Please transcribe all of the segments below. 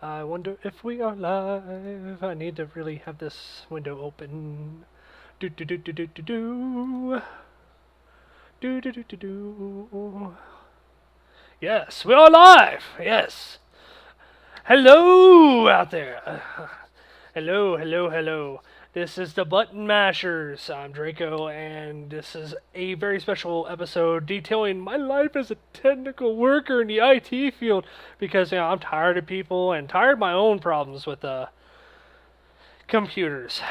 I wonder if we are live. I need to really have this window open. Do do do do do do do. Do do do do do. Yes, we are live. Yes. Hello out there. Hello, hello, hello. This is the Button Mashers. I'm Draco, and this is a very special episode detailing my life as a technical worker in the IT field because I'm tired of people and tired of my own problems with computers.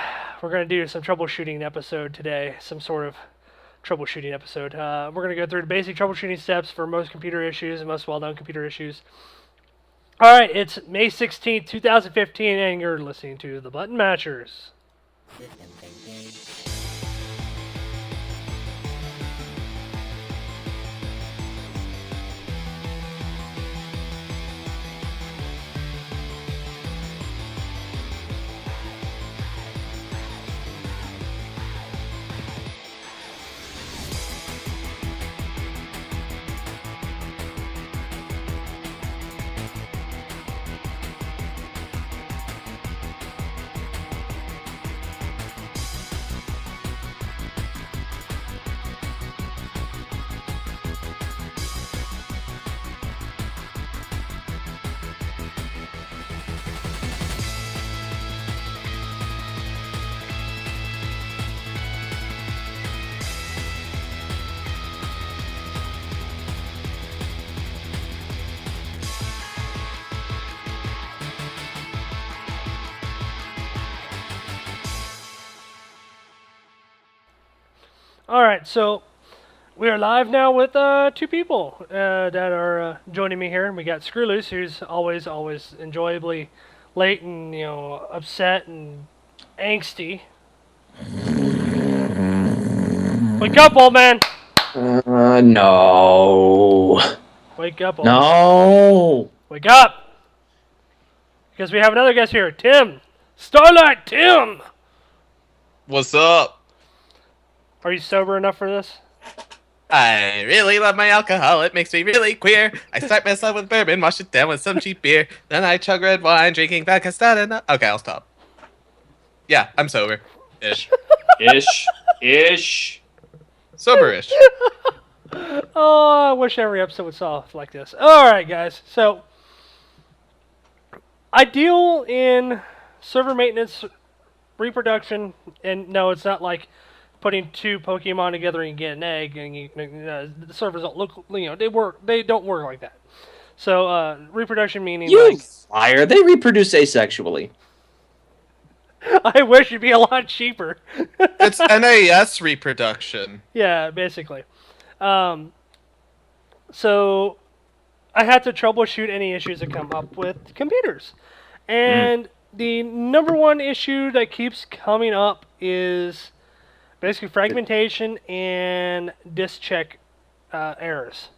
We're going to do some troubleshooting episode today, some sort of troubleshooting episode. We're going to go through the basic troubleshooting steps for most computer issues and most well-known computer issues. All right, it's May 16th, 2015, and you're listening to the Button Mashers. All right, so we are live now with two people that are joining me here. We got Screwloose, who's always enjoyably late and upset and angsty. Wake up, old man! No. Wake up, old man! No. Wake up! Because we have another guest here, Tim, Starlight Tim. What's up? Are you sober enough for this? I really love my alcohol. It makes me really queer. I start myself with bourbon, wash it down with some cheap beer. Then I chug red wine, drinking vodka. Okay, I'll stop. Yeah, I'm sober. Ish. Ish. Sober-ish. Oh, I wish every episode would sound like this. All right, guys. So, I deal in server maintenance, reproduction, and no, it's not like putting two Pokemon together and get an egg, and the servers don't look, they don't work like that. So, reproduction meaning You liar. They reproduce asexually. I wish it'd be a lot cheaper. It's NAS reproduction. Yeah, basically. So I had to troubleshoot any issues that come up with computers. And the number one issue that keeps coming up is basically fragmentation and disk check errors.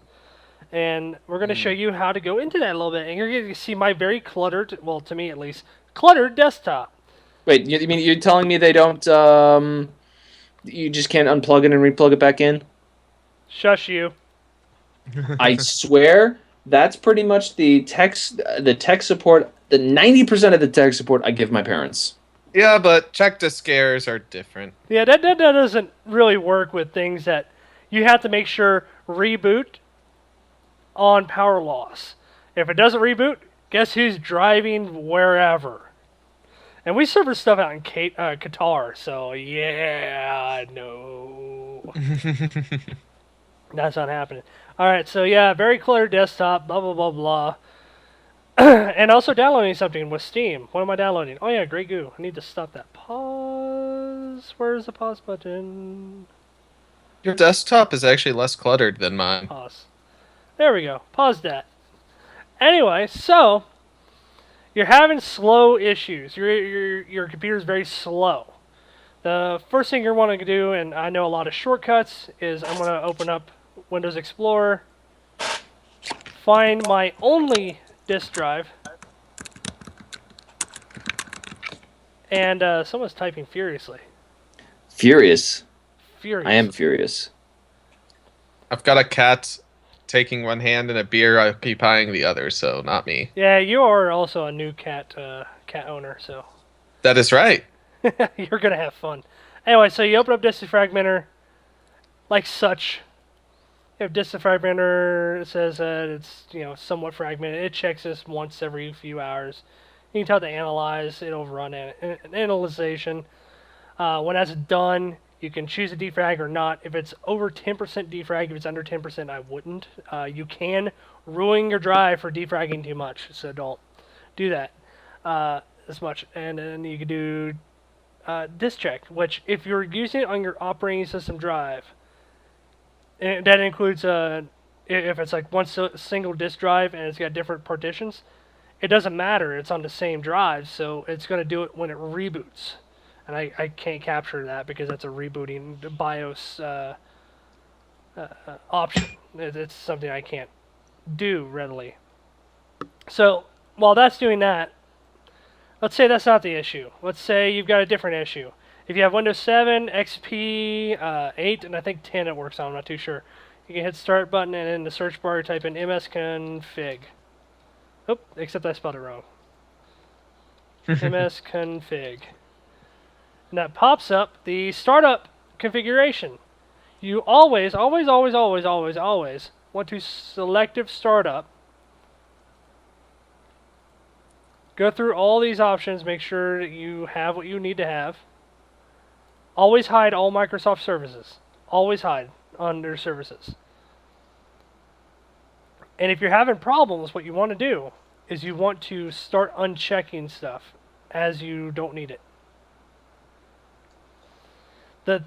And we're going to show you how to go into that a little bit. And you're going to see my very cluttered, well, to me at least, cluttered desktop. Wait, you mean you're telling me they don't, you just can't unplug it and replug it back in? Shush you. I swear, that's pretty much the tech support, the 90% of the tech support I give my parents. Yeah, but check disk errors are different. Yeah, that doesn't really work with things that you have to make sure reboot on power loss. If it doesn't reboot, guess who's driving wherever? And we serve stuff out in Qatar, so yeah, no. That's not happening. Alright, so yeah, very clear desktop, blah, blah, blah, blah. And also downloading something with Steam. What am I downloading? Oh yeah, Grey Goo. I need to stop that. Pause. Where's the pause button? Your desktop is actually less cluttered than mine. Pause. There we go. Pause that. Anyway, so you're having slow issues. Your computer's very slow. The first thing you're wanting to do, and I know a lot of shortcuts, is I'm going to open up Windows Explorer, find my only disk drive, and someone's typing furiously. Furious. Furious. I am furious. I've got a cat taking one hand and a beer occupying the other, so not me. Yeah, you are also a new cat owner, so That is right. you're gonna have fun. Anyway, so you open up Disk Fragmenter, like such. You have Disk Fragmenter. It says that it's somewhat fragmented. It checks this once every few hours. You can tell it to analyze. It'll run an analyzation. When that's done, you can choose a defrag or not. If it's over 10% defrag, if it's under 10%, I wouldn't. You can ruin your drive for defragging too much, so don't do that as much. And then you can do disk check, which if you're using it on your operating system drive, and that includes if it's like one single disk drive and it's got different partitions, it doesn't matter. It's on the same drive, so it's going to do it when it reboots. And I can't capture that because that's a rebooting BIOS option. It's something I can't do readily. So while that's doing that, let's say that's not the issue. Let's say you've got a different issue. If you have Windows 7, XP, 8, and I think 10 it works on, I'm not too sure. You can hit start button and in the search bar type in msconfig. Oh, except I spelled it wrong. msconfig. And that pops up the startup configuration. You always want to selective startup. Go through all these options, make sure that you have what you need to have. Always hide all Microsoft services. Always hide under services. And if you're having problems, what you want to do is you want to start unchecking stuff as you don't need it. The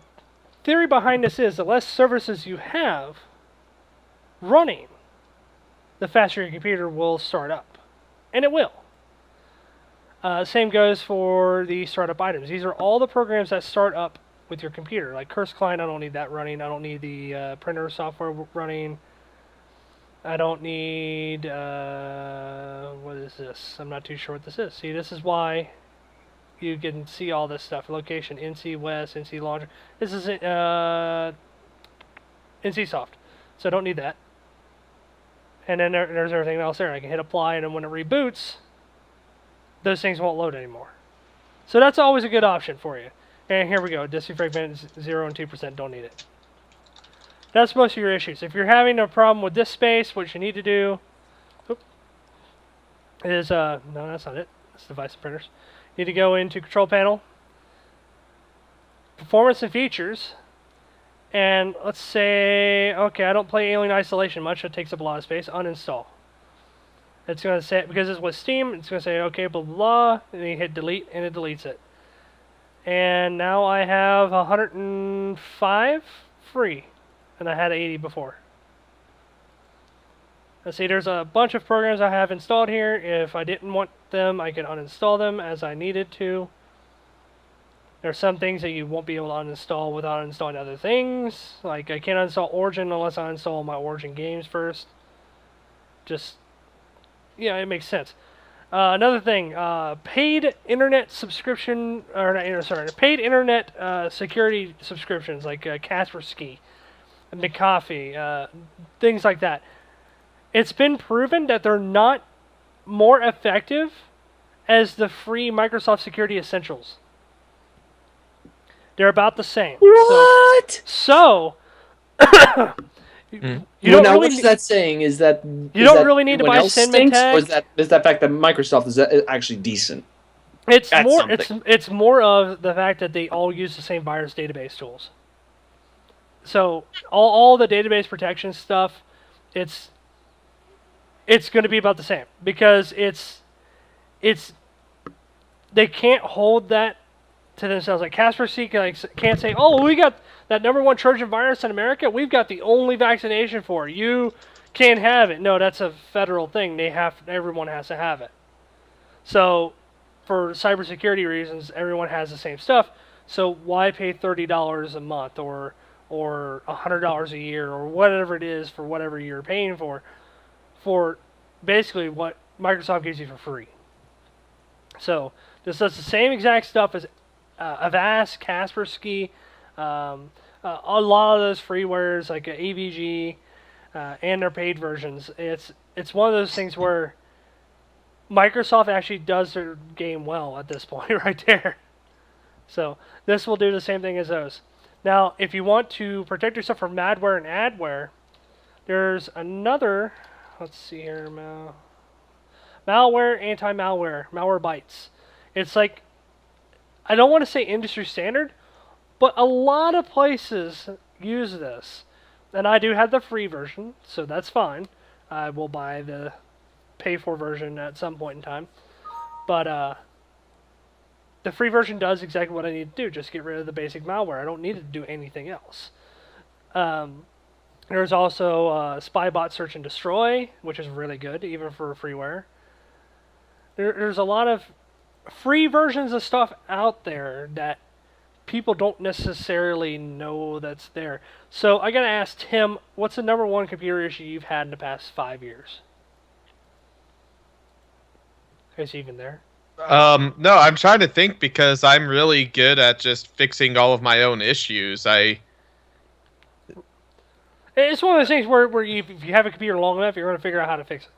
theory behind this is the less services you have running, the faster your computer will start up. And it will. Same goes for the startup items. These are all the programs that start up with your computer. Like Curse Client, I don't need that running. I don't need the printer software running. I don't need, what is this? I'm not too sure what this is. See, this is why you can see all this stuff. Location, NC West, NC Launcher. This is NC Soft. So I don't need that. And then there's everything else there. I can hit apply, and then when it reboots, those things won't load anymore. So that's always a good option for you. And here we go. Disk fragment 0 and 2%. Don't need it. That's most of your issues. If you're having a problem with disk space, what you need to do is, no, that's not it. That's device and printers. You need to go into Control Panel, Performance and Features, and let's say, okay, I don't play Alien Isolation much. It takes up a lot of space. Uninstall. It's going to say, because it's with Steam, it's going to say, okay, blah, blah, blah, and then you hit delete, and it deletes it. And now I have 105 free, and I had 80 before. Let's see, there's a bunch of programs I have installed here. If I didn't want them, I can uninstall them as I needed to. There are some things that you won't be able to uninstall without uninstalling other things. Like, I can't uninstall Origin unless I install my Origin games first. Just, yeah, it makes sense. Another thing, paid internet subscription, or not, sorry, paid internet security subscriptions like Kaspersky, McAfee, things like that. It's been proven that they're not more effective as the free Microsoft Security Essentials. They're about the same. What? So you Well, don't now, really what is that saying? Is that you don't really need to buy Sendman or tags. is that fact that Microsoft is actually decent? It's That's more. something. It's more of the fact that they all use the same virus database tools. So all the database protection stuff, it's going to be about the same because it's they can't hold that to themselves. Like Kaspersky can't say, oh, we got that #1 Trojan virus in America. We've got the only vaccination for it. You can't have it. No, that's a federal thing. Everyone has to have it. So for cybersecurity reasons, everyone has the same stuff. So why pay $30 a month or $100 a year or whatever it is for whatever you're paying for basically what Microsoft gives you for free. So this does the same exact stuff as Avast, Kaspersky, a lot of those freewares like AVG, and their paid versions. It's one of those things where Microsoft actually does their game well at this point right there. So this will do the same thing as those. Now, if you want to protect yourself from malware and adware, there's another. Let's see here, malware, anti-malware, Malwarebytes. It's like, I don't want to say industry standard, but a lot of places use this. And I do have the free version, so that's fine. I will buy the pay-for version at some point in time. But the free version does exactly what I need to do, just get rid of the basic malware. I don't need to do anything else. There's also Spybot Search and Destroy, which is really good, even for freeware. There's a lot of free versions of stuff out there that people don't necessarily know that's there. So I gotta ask Tim, what's the number one computer issue you've had in the past 5 years? Is he even there? No, I'm trying to think because I'm really good at just fixing all of my own issues. It's one of those things where if you have a computer long enough, you're going to figure out how to fix it.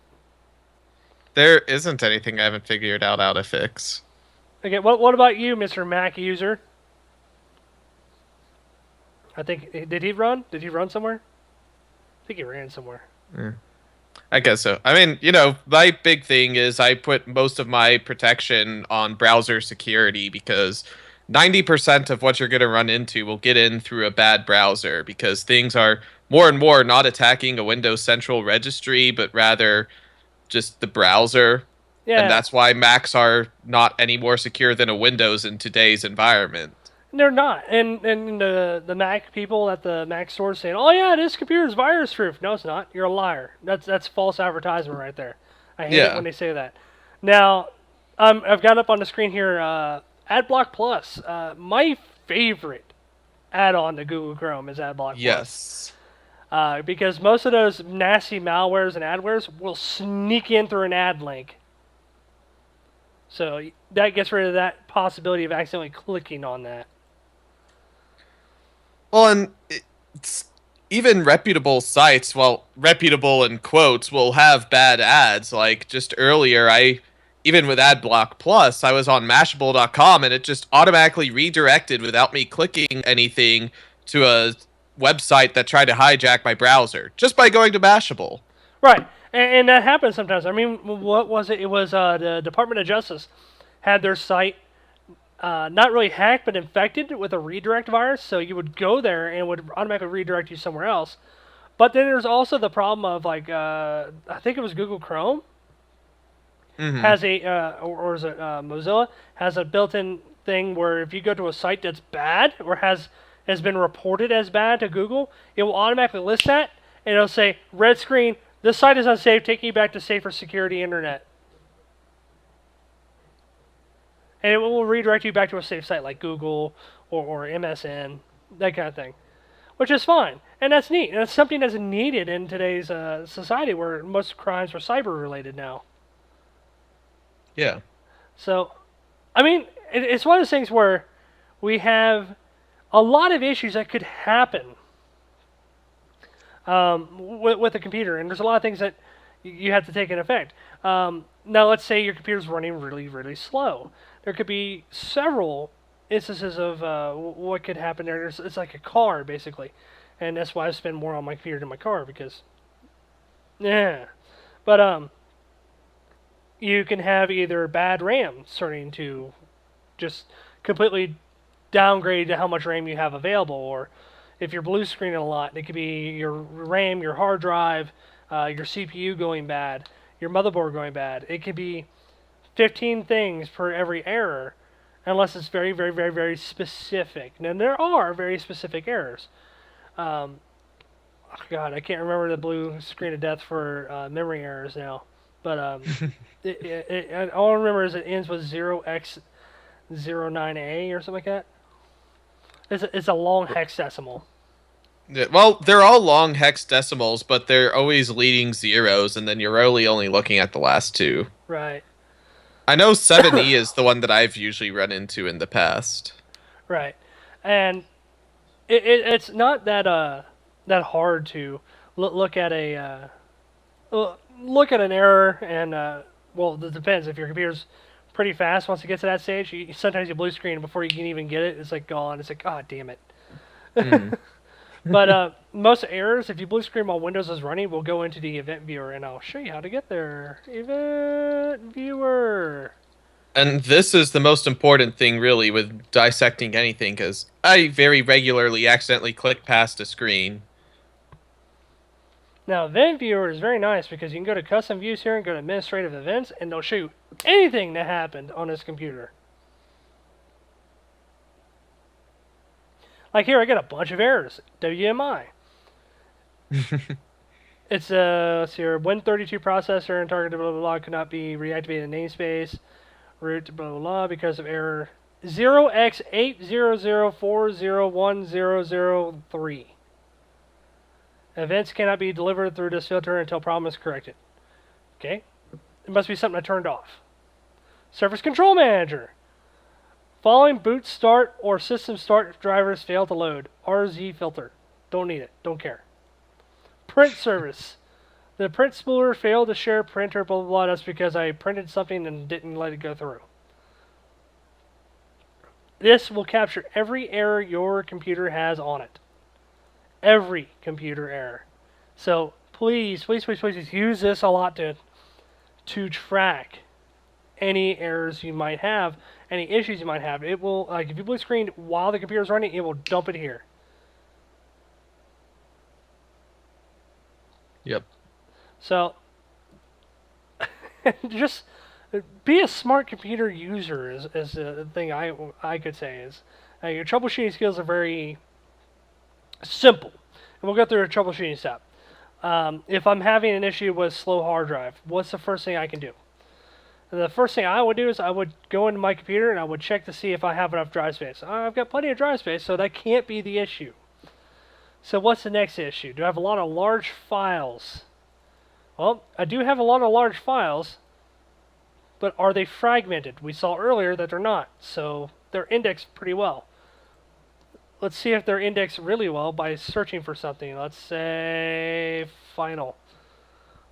There isn't anything I haven't figured out how to fix. Okay, what about you, Mr. Mac user? I think, did he run? Did he run somewhere? I think he ran somewhere. I guess so. I mean, my big thing is I put most of my protection on browser security because 90% of what you're going to run into will get in through a bad browser because things are more and more not attacking a Windows Central registry, but rather just the browser. Yeah. And that's why Macs are not any more secure than a Windows in today's environment. They're not. And the Mac people at the Mac store saying, oh yeah, this computer's virus proof. No, it's not. You're a liar. That's false advertisement right there. I hate it when they say that. Now, I've got up on the screen here, AdBlock Plus. My favorite add-on to Google Chrome is AdBlock Plus. Yes. Because most of those nasty malwares and adwares will sneak in through an ad link. So that gets rid of that possibility of accidentally clicking on that. Well, and even reputable sites, well, reputable in quotes, will have bad ads. Like just earlier, even with AdBlock Plus, I was on Mashable.com and it just automatically redirected without me clicking anything to a website that tried to hijack my browser just by going to Mashable. Right, and that happens sometimes. I mean, what was it? It was the Department of Justice had their site not really hacked, but infected with a redirect virus. So you would go there and it would automatically redirect you somewhere else. But then there's also the problem of I think it was Google Chrome has or is it Mozilla has a built-in thing where if you go to a site that's bad or has been reported as bad to Google, it will automatically list that and it'll say red screen. This site is unsafe. Taking you back to safer security internet. And it will redirect you back to a safe site like Google or MSN, that kind of thing, which is fine. And that's neat. And it's something that's needed in today's society where most crimes are cyber-related now. Yeah. So, I mean, it's one of those things where we have a lot of issues that could happen with a computer. And there's a lot of things that you have to take into effect. Now, let's say your computer's running really, really slow. There could be several instances of what could happen there. It's like a car, basically. And that's why I spend more on my computer than my car, because... Yeah. But, you can have either bad RAM starting to just completely downgrade to how much RAM you have available, or if you're blue screening a lot, it could be your RAM, your hard drive, your CPU going bad, your motherboard going bad. It could be 15 things per every error, unless it's very, very, very, very specific. Now, there are very specific errors. Oh God, I can't remember the blue screen of death for memory errors now. But all I remember is it ends with 0x09A or something like that. It's a long hexadecimal. Yeah, well, they're all long hexadecimals, but they're always leading zeros, and then you're really only looking at the last two. Right. I know 7E is the one that I've usually run into in the past. Right. And it's not that hard to look at look at an error, and well, it depends. If your computer's pretty fast, once it gets to that stage, sometimes you blue screen before you can even get it. It's like gone. It's like, God damn it. Mhm. But most errors, if you blue screen while Windows is running, will go into the event viewer, and I'll show you how to get there. Event viewer. And this is the most important thing, really, with dissecting anything, because I very regularly accidentally click past a screen. Now, Event Viewer is very nice because you can go to Custom Views here and go to Administrative Events, and they'll show you anything that happened on this computer. Like here, I got a bunch of errors. WMI. It's let's see here, Win32 processor and target blah blah blah could not be reactivated in namespace. Root blah blah blah because of error 0x800401003. Events cannot be delivered through this filter until problem is corrected. Okay, it must be something I turned off. Service Control Manager. Following boot start or system start drivers fail to load. RZ filter. Don't need it. Don't care. Print service. The print spooler failed to share printer, blah, blah, blah. That's because I printed something and didn't let it go through. This will capture every error your computer has on it. Every computer error. So please, please, please, please use this a lot to track any errors you might have, any issues you might have. It will, like, if you blue screen while the computer's running, it will dump it here. Yep. So, just be a smart computer user is the thing I could say is your troubleshooting skills are very simple. And we'll go through a troubleshooting step. If I'm having an issue with slow hard drive, what's the first thing I can do? The first thing I would do is I would go into my computer and I would check to see if I have enough drive space. I've got plenty of drive space, so that can't be the issue. So what's the next issue? Do I have a lot of large files? Well, I do have a lot of large files, but are they fragmented? We saw earlier that they're not, so they're indexed pretty well. Let's see if they're indexed really well by searching for something. Let's say Final.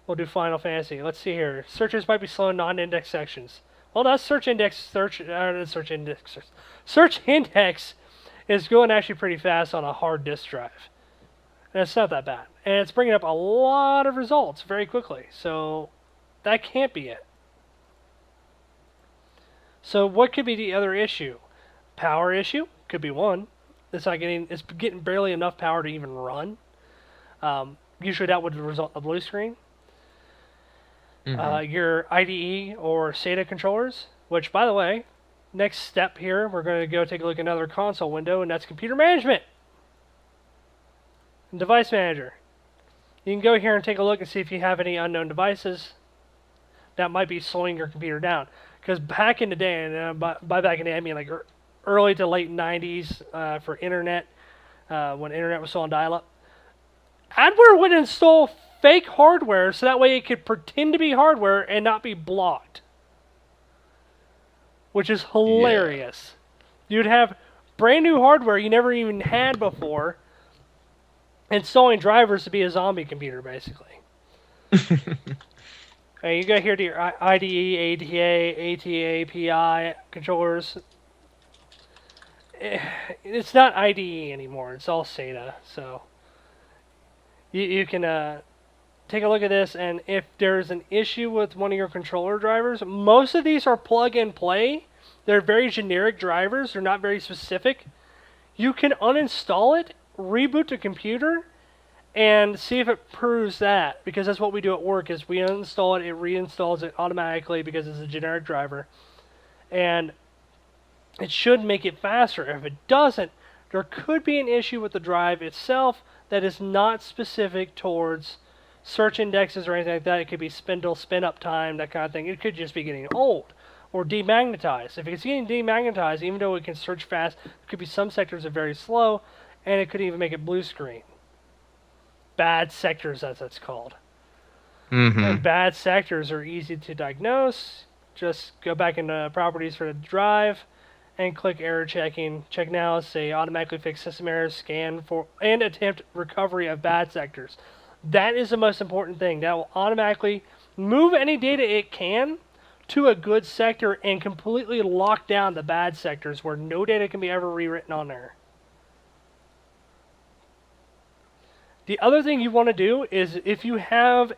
We'll do Final Fantasy. Let's see here. Searches might be slow in non-index sections. Well, that's search index is going actually pretty fast on a hard disk drive. And it's not that bad. And it's bringing up a lot of results very quickly. So that can't be it. So what could be the other issue? Power issue could be one. It's getting barely enough power to even run. Usually that would result in a blue screen. Your IDE or SATA controllers, which, by the way, next step here, we're going to go take a look at another console window, and that's computer management. And device manager. You can go here and take a look and see if you have any unknown devices that might be slowing your computer down. Because back in the day, and by back in the day, I mean like early to late 90s for internet, when internet was still on dial-up, adware would install fake hardware so that way it could pretend to be hardware and not be blocked. Which is hilarious. Yeah. You'd have brand new hardware you never even had before installing drivers to be a zombie computer, basically. You go here to your IDE, ATA, PI controllers. It's not IDE anymore. It's all SATA. So you can take a look at this, and if there's an issue with one of your controller drivers, most of these are plug and play. They're very generic drivers. They're not very specific. You can uninstall it, reboot the computer, and see if it proves that, because that's what we do at work is we uninstall it, it reinstalls it automatically because it's a generic driver, and it should make it faster. If it doesn't, there could be an issue with the drive itself that is not specific towards search indexes or anything like that. It could be spin up time, that kind of thing. It could just be getting old or demagnetized. If it's getting demagnetized, even though it can search fast, there could be some sectors that are very slow, and it could even make it blue screen. Bad sectors, as it's called. And bad sectors are easy to diagnose. Just go back into properties for the drive and click error checking. Check now, say automatically fix system errors, scan for and attempt recovery of bad sectors. That is the most important thing. That will automatically move any data it can to a good sector and completely lock down the bad sectors where no data can be ever rewritten on there. The other thing you want to do is if you have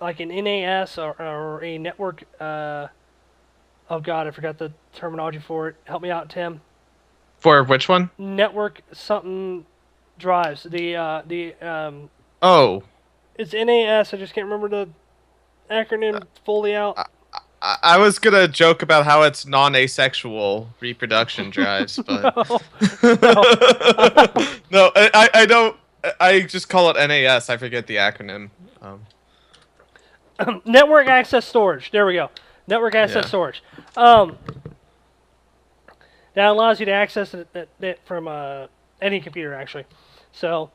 like an NAS or a network, oh god, I forgot the terminology for it. Help me out, Tim. For which one? Network something drives. Oh, It's NAS. I just can't remember the acronym fully out. I was gonna joke about how it's non-asexual reproduction drives, but no, I don't. I just call it NAS. I forget the acronym. Network access storage. There we go. Network access Yeah. storage. That allows you to access it from any computer, actually. So,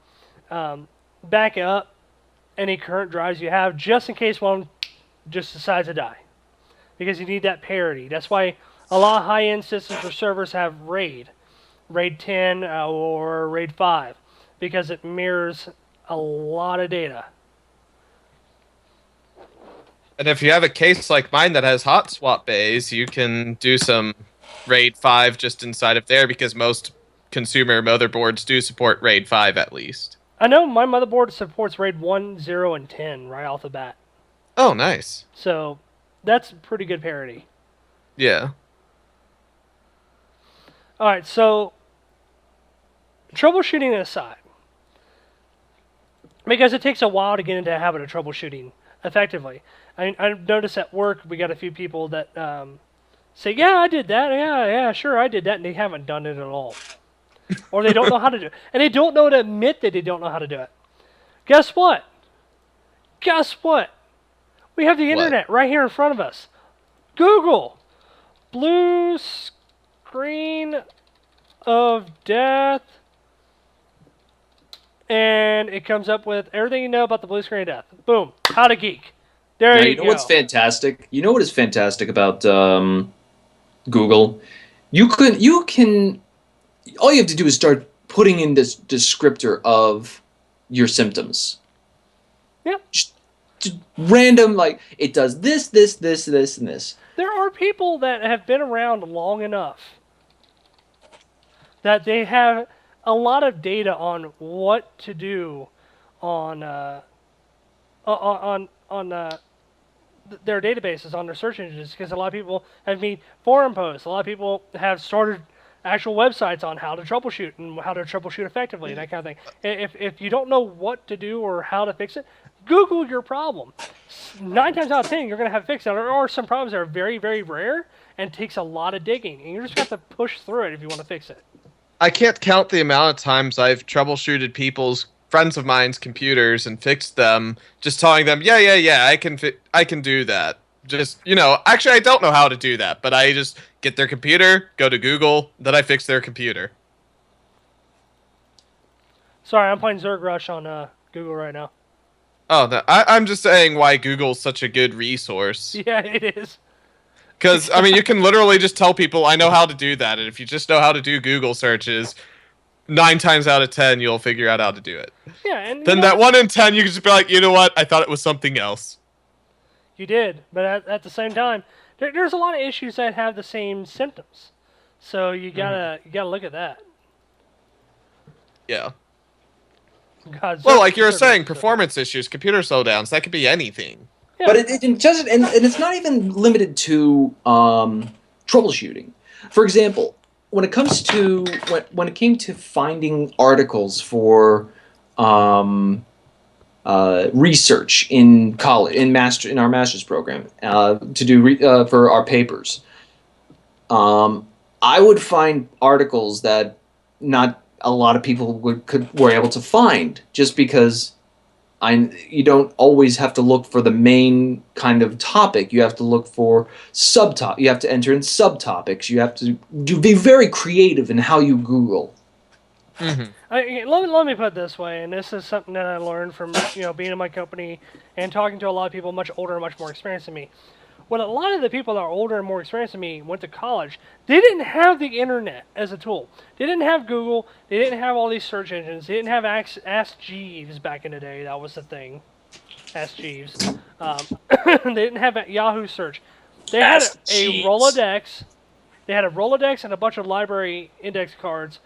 back up any current drives you have, just in case one just decides to die. Because you need that parity. That's why a lot of high-end systems or servers have RAID 10 or RAID 5, because it mirrors a lot of data. And if you have a case like mine that has hot swap bays, you can do some RAID 5 just inside of there, because most consumer motherboards do support RAID 5 at least. I know my motherboard supports RAID 1, 0, and 10 right off the bat. Oh, nice. So that's pretty good parity. Yeah. All right, so troubleshooting aside, because it takes a while to get into the habit of troubleshooting effectively. I've noticed at work we got a few people that say, "Yeah, I did that. Yeah, sure, I did that," and they haven't done it at all, or they don't know how to do it, and they don't know to admit that they don't know how to do it. Guess what? We have the internet right here in front of us. Google. Blue screen of death. And it comes up with everything you know about the blue screen of death. Boom. How to geek. There Now, you you know go. what's fantastic? You know what is fantastic about Google? You can. All you have to do is start putting in this descriptor of your symptoms. Yeah. Just random, like, it does this, and this. There are people that have been around long enough that they have a lot of data on what to do on their databases, on their search engines, because a lot of people have made forum posts. A lot of people have started actual websites on how to troubleshoot and how to troubleshoot effectively and that kind of thing. If you don't know what to do or how to fix it, Google your problem. 9 times out of 10, you're going to have it fixed. There are some problems that are very, very rare and takes a lot of digging, and you just have to push through it if you want to fix it. I can't count the amount of times I've troubleshooted people's friends of mine's computers and fixed them, just telling them, yeah, I can do that. Just, actually I don't know how to do that, but I just get their computer, go to Google, then I fix their computer. Sorry, I'm playing Zerg Rush on Google right now. Oh, no, I'm just saying why Google's such a good resource. Yeah, it is. Because, you can literally just tell people, I know how to do that, and if you just know how to do Google searches, 9 times out of 10, you'll figure out how to do it. Yeah, and Then that 1 in 10, you can just be like, you know what, I thought it was something else. You did, but at the same time, there's a lot of issues that have the same symptoms. So you gotta look at that. Yeah. God, Well, like you were saying, performance issues, computer slowdowns, that could be anything. Yeah. But it doesn't, and it's not even limited to troubleshooting. For example, when it comes to when it came to finding articles for research in college, in our master's program, to do for our papers, I would find articles that not a lot of people were able to find, just because you don't always have to look for the main kind of topic. You have to look for subtopic. You have to enter in subtopics. You have to be very creative in how you Google. Mm-hmm. Let me put it this way, and this is something that I learned from being in my company and talking to a lot of people much older and much more experienced than me. when a lot of the people that are older and more experienced than me went to college, they didn't have the internet as a tool. They didn't have Google. They didn't have all these search engines. They didn't have Ask Jeeves back in the day. That was the thing. Ask Jeeves. They didn't have Yahoo search. They had a Rolodex. They had a Rolodex and a bunch of library index cards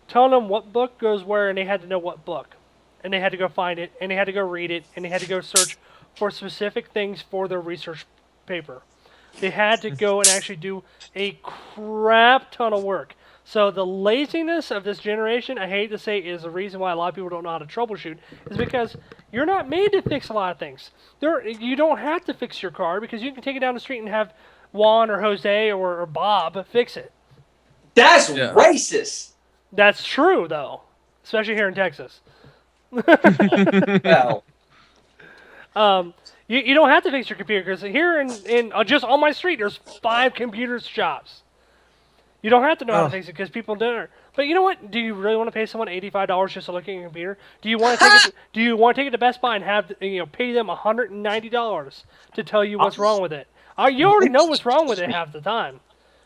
telling them what book goes where, and they had to know what book. And they had to go find it, and they had to go read it, and they had to go search for specific things for their research paper. They had to go and actually do a crap ton of work. So the laziness of this generation, I hate to say, is the reason why a lot of people don't know how to troubleshoot, is because you're not made to fix a lot of things. You don't have to fix your car because you can take it down the street and have Juan or Jose or Bob fix it. That's racist. That's true, though, especially here in Texas. Well, you don't have to fix your computer because here in just on my street there's 5 computer shops. You don't have to know how to fix it because people don't. But you know what? Do you really want to pay someone $85 just to look at your computer? Do you want to take it? Do you want to take it to Best Buy and have pay them $190 to tell you what's wrong with it? You already know what's wrong with it half the time.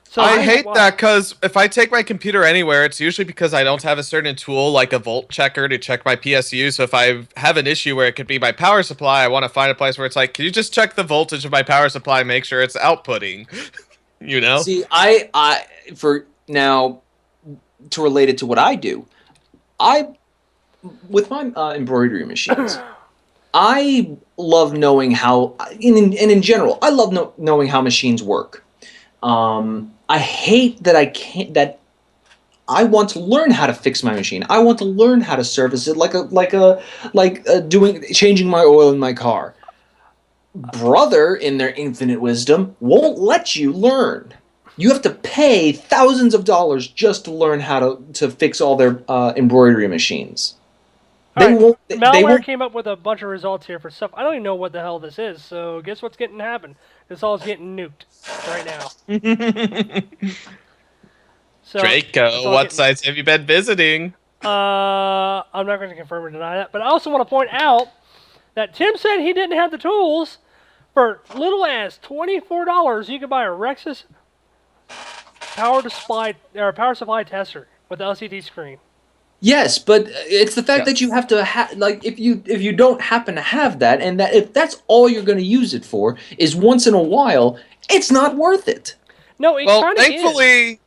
So I hate that because if I take my computer anywhere, it's usually because I don't have a certain tool like a volt checker to check my PSU. So if I have an issue where it could be my power supply, I want to find a place where it's like, can you just check the voltage of my power supply and make sure it's outputting? You know? See, I for now, to relate it to what I do, with my embroidery machines, I love knowing how, and in general, I love knowing how machines work. I hate that I want to learn how to fix my machine. I want to learn how to service it, changing my oil in my car. Brother, in their infinite wisdom, won't let you learn. You have to pay thousands of dollars just to learn how to fix all their embroidery machines. Malware came up with a bunch of results here for stuff. I don't even know what the hell this is. So guess what's getting happen? This all is getting nuked right now. So, Draco, what sites have you been visiting? I'm not going to confirm or deny that, but I also want to point out that Tim said he didn't have the tools. For little as $24, you can buy a Rexus power supply tester with LCD screen. Yes, but it's the fact that you have to if you don't happen to have that, and that if that's all you're going to use it for is once in a while, it's not worth it. No, it kind of thankfully, is.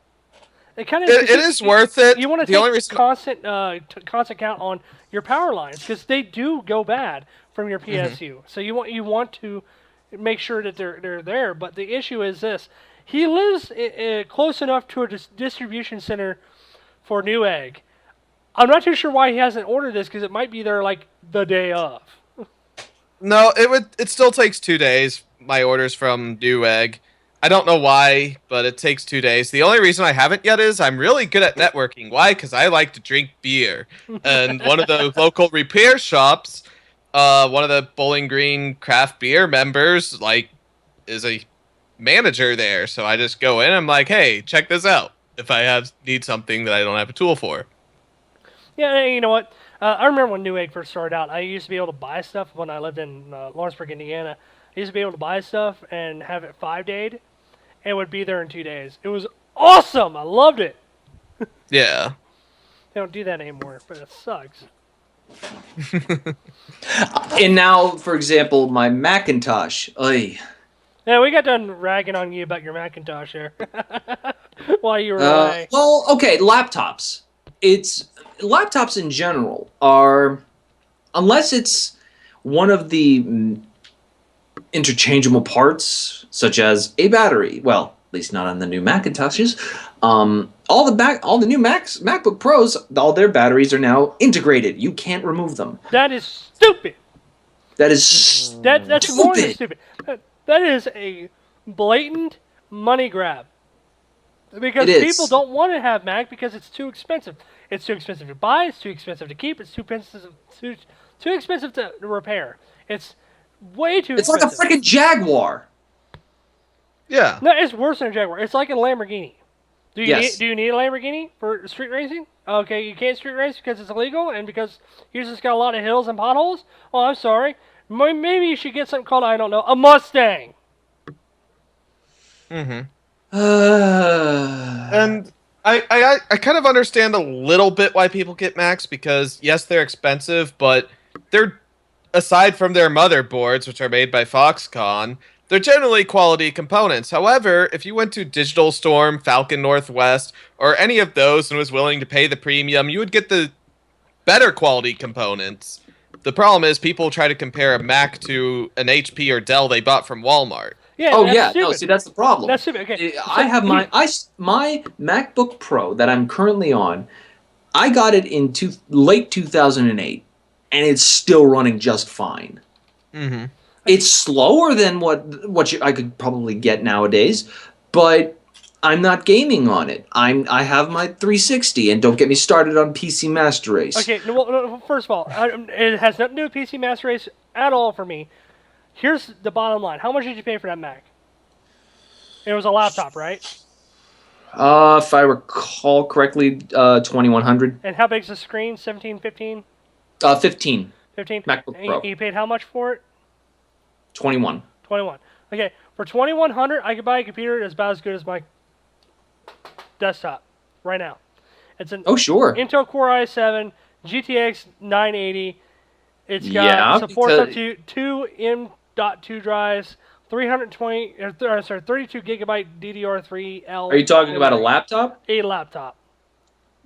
It kind of it is worth it. You want to take constant count on your power lines because they do go bad from your PSU. So you want to make sure that they're there. But the issue is this: he lives close enough to a distribution center for Newegg. I'm not too sure why he hasn't ordered this because it might be there like the day of. No, it still takes 2 days. My orders from Newegg. I don't know why, but it takes 2 days. The only reason I haven't yet is I'm really good at networking. Why? Because I like to drink beer. And one of the local repair shops, one of the Bowling Green craft beer members, is a manager there. So I just go in. I'm like, hey, check this out. If I need something that I don't have a tool for. Yeah, you know what? I remember when Newegg first started out. I used to be able to buy stuff when I lived in Lawrenceburg, Indiana. I used to be able to buy stuff and have it 5-dayed, and it would be there in 2 days. It was awesome. I loved it. Yeah. They don't do that anymore, but it sucks. And now, for example, my Macintosh. Oy. Yeah, we got done ragging on you about your Macintosh there while you were away. Well, okay, laptops. Laptops in general are, unless it's one of the interchangeable parts, such as a battery. Well, at least not on the new Macintoshes. All the new MacBook Pros, all their batteries are now integrated. You can't remove them. That is stupid. That's more than stupid. That is a blatant money grab. Because people don't want to have Mac because it's too expensive. It's too expensive to buy. It's too expensive to keep. It's too expensive to repair. It's way too expensive. It's like a freaking Jaguar. Yeah. No, it's worse than a Jaguar. It's like a Lamborghini. Do you need a Lamborghini for street racing? Okay, you can't street race because it's illegal and because yours has got a lot of hills and potholes? Oh, I'm sorry. Maybe you should get something called, I don't know, a Mustang. Mm-hmm. Uh, And I kind of understand a little bit why people get Macs because yes, they're expensive, but they're aside from their motherboards, which are made by Foxconn, they're generally quality components. However, if you went to Digital Storm, Falcon Northwest, or any of those and was willing to pay the premium, you would get the better quality components. The problem is people try to compare a Mac to an HP or Dell they bought from Walmart. Yeah, oh that's yeah, no. stupid. See, that's the problem. That's stupid. Okay, I have my my MacBook Pro that I'm currently on. I got it in late 2008, and it's still running just fine. Mm-hmm. It's slower than I could probably get nowadays, but I'm not gaming on it. I have my 360, and don't get me started on PC Master Race. Okay, no, first of all, it has nothing to do with PC Master Race at all for me. Here's the bottom line. How much did you pay for that Mac? It was a laptop, right? If I recall correctly, 2100. And how big's the screen? 17, 15? 15. 15? MacBook And Pro. you paid how much for it? 21. 21. Okay, for 2100, I could buy a computer that's about as good as my desktop right now. It's an Oh sure. Intel Core i7, GTX 980. It's got Yeah, supports up because- to 2 M.2 drives, 32 gigabyte DDR3L. Are you talking about a laptop? A laptop.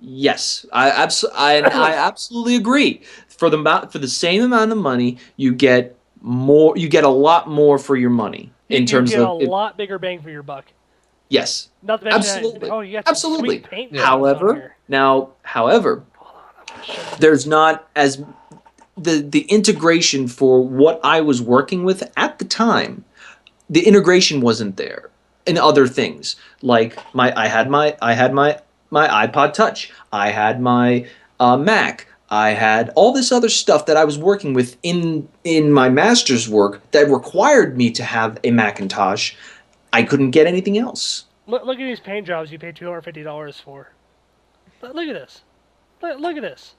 Yes, I absolutely agree. For the same amount of money, you get more. You get a lot more for your money in terms you get of a lot bigger bang for your buck. yes, Not to mention absolutely. That, oh, you got some Absolutely. sweet paint. Yeah. jobs on However, here. there's not as the integration for what I was working with at the time. The integration wasn't there in other things like I had my iPod Touch, I had my Mac, I had all this other stuff that I was working with in my master's work that required me to have a Macintosh. I couldn't get anything else. Look at these paint jobs you paid $250 for. Look at this. Look at this.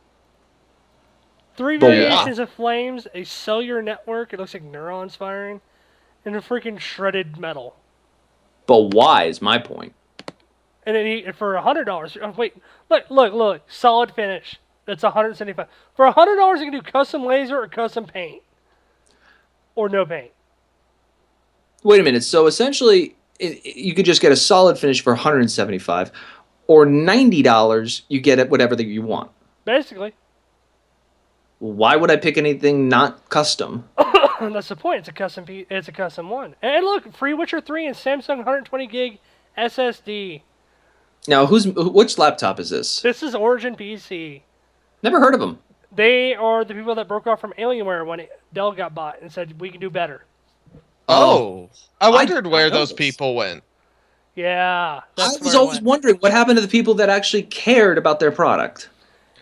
3 But variations of flames, a cellular network, it looks like neurons firing, and a freaking shredded metal. But why is my point? And then for $100, oh, wait, look, solid finish. That's $175. For $100, you can do custom laser or custom paint, or no paint. Wait a minute. So essentially, you could just get a solid finish for $175, or $90 you get it whatever that you want. Basically, Why would I pick anything not custom? and that's the point. It's a custom one. And look, free Witcher 3 and Samsung 120 gig SSD. Now, which laptop is this? This is Origin PC. Never heard of them. They are the people that broke off from Alienware when Dell got bought and said we can do better. Oh, I wondered I where know those this. people went. Yeah, that's I where was it always went. wondering what happened to the people that actually cared about their product.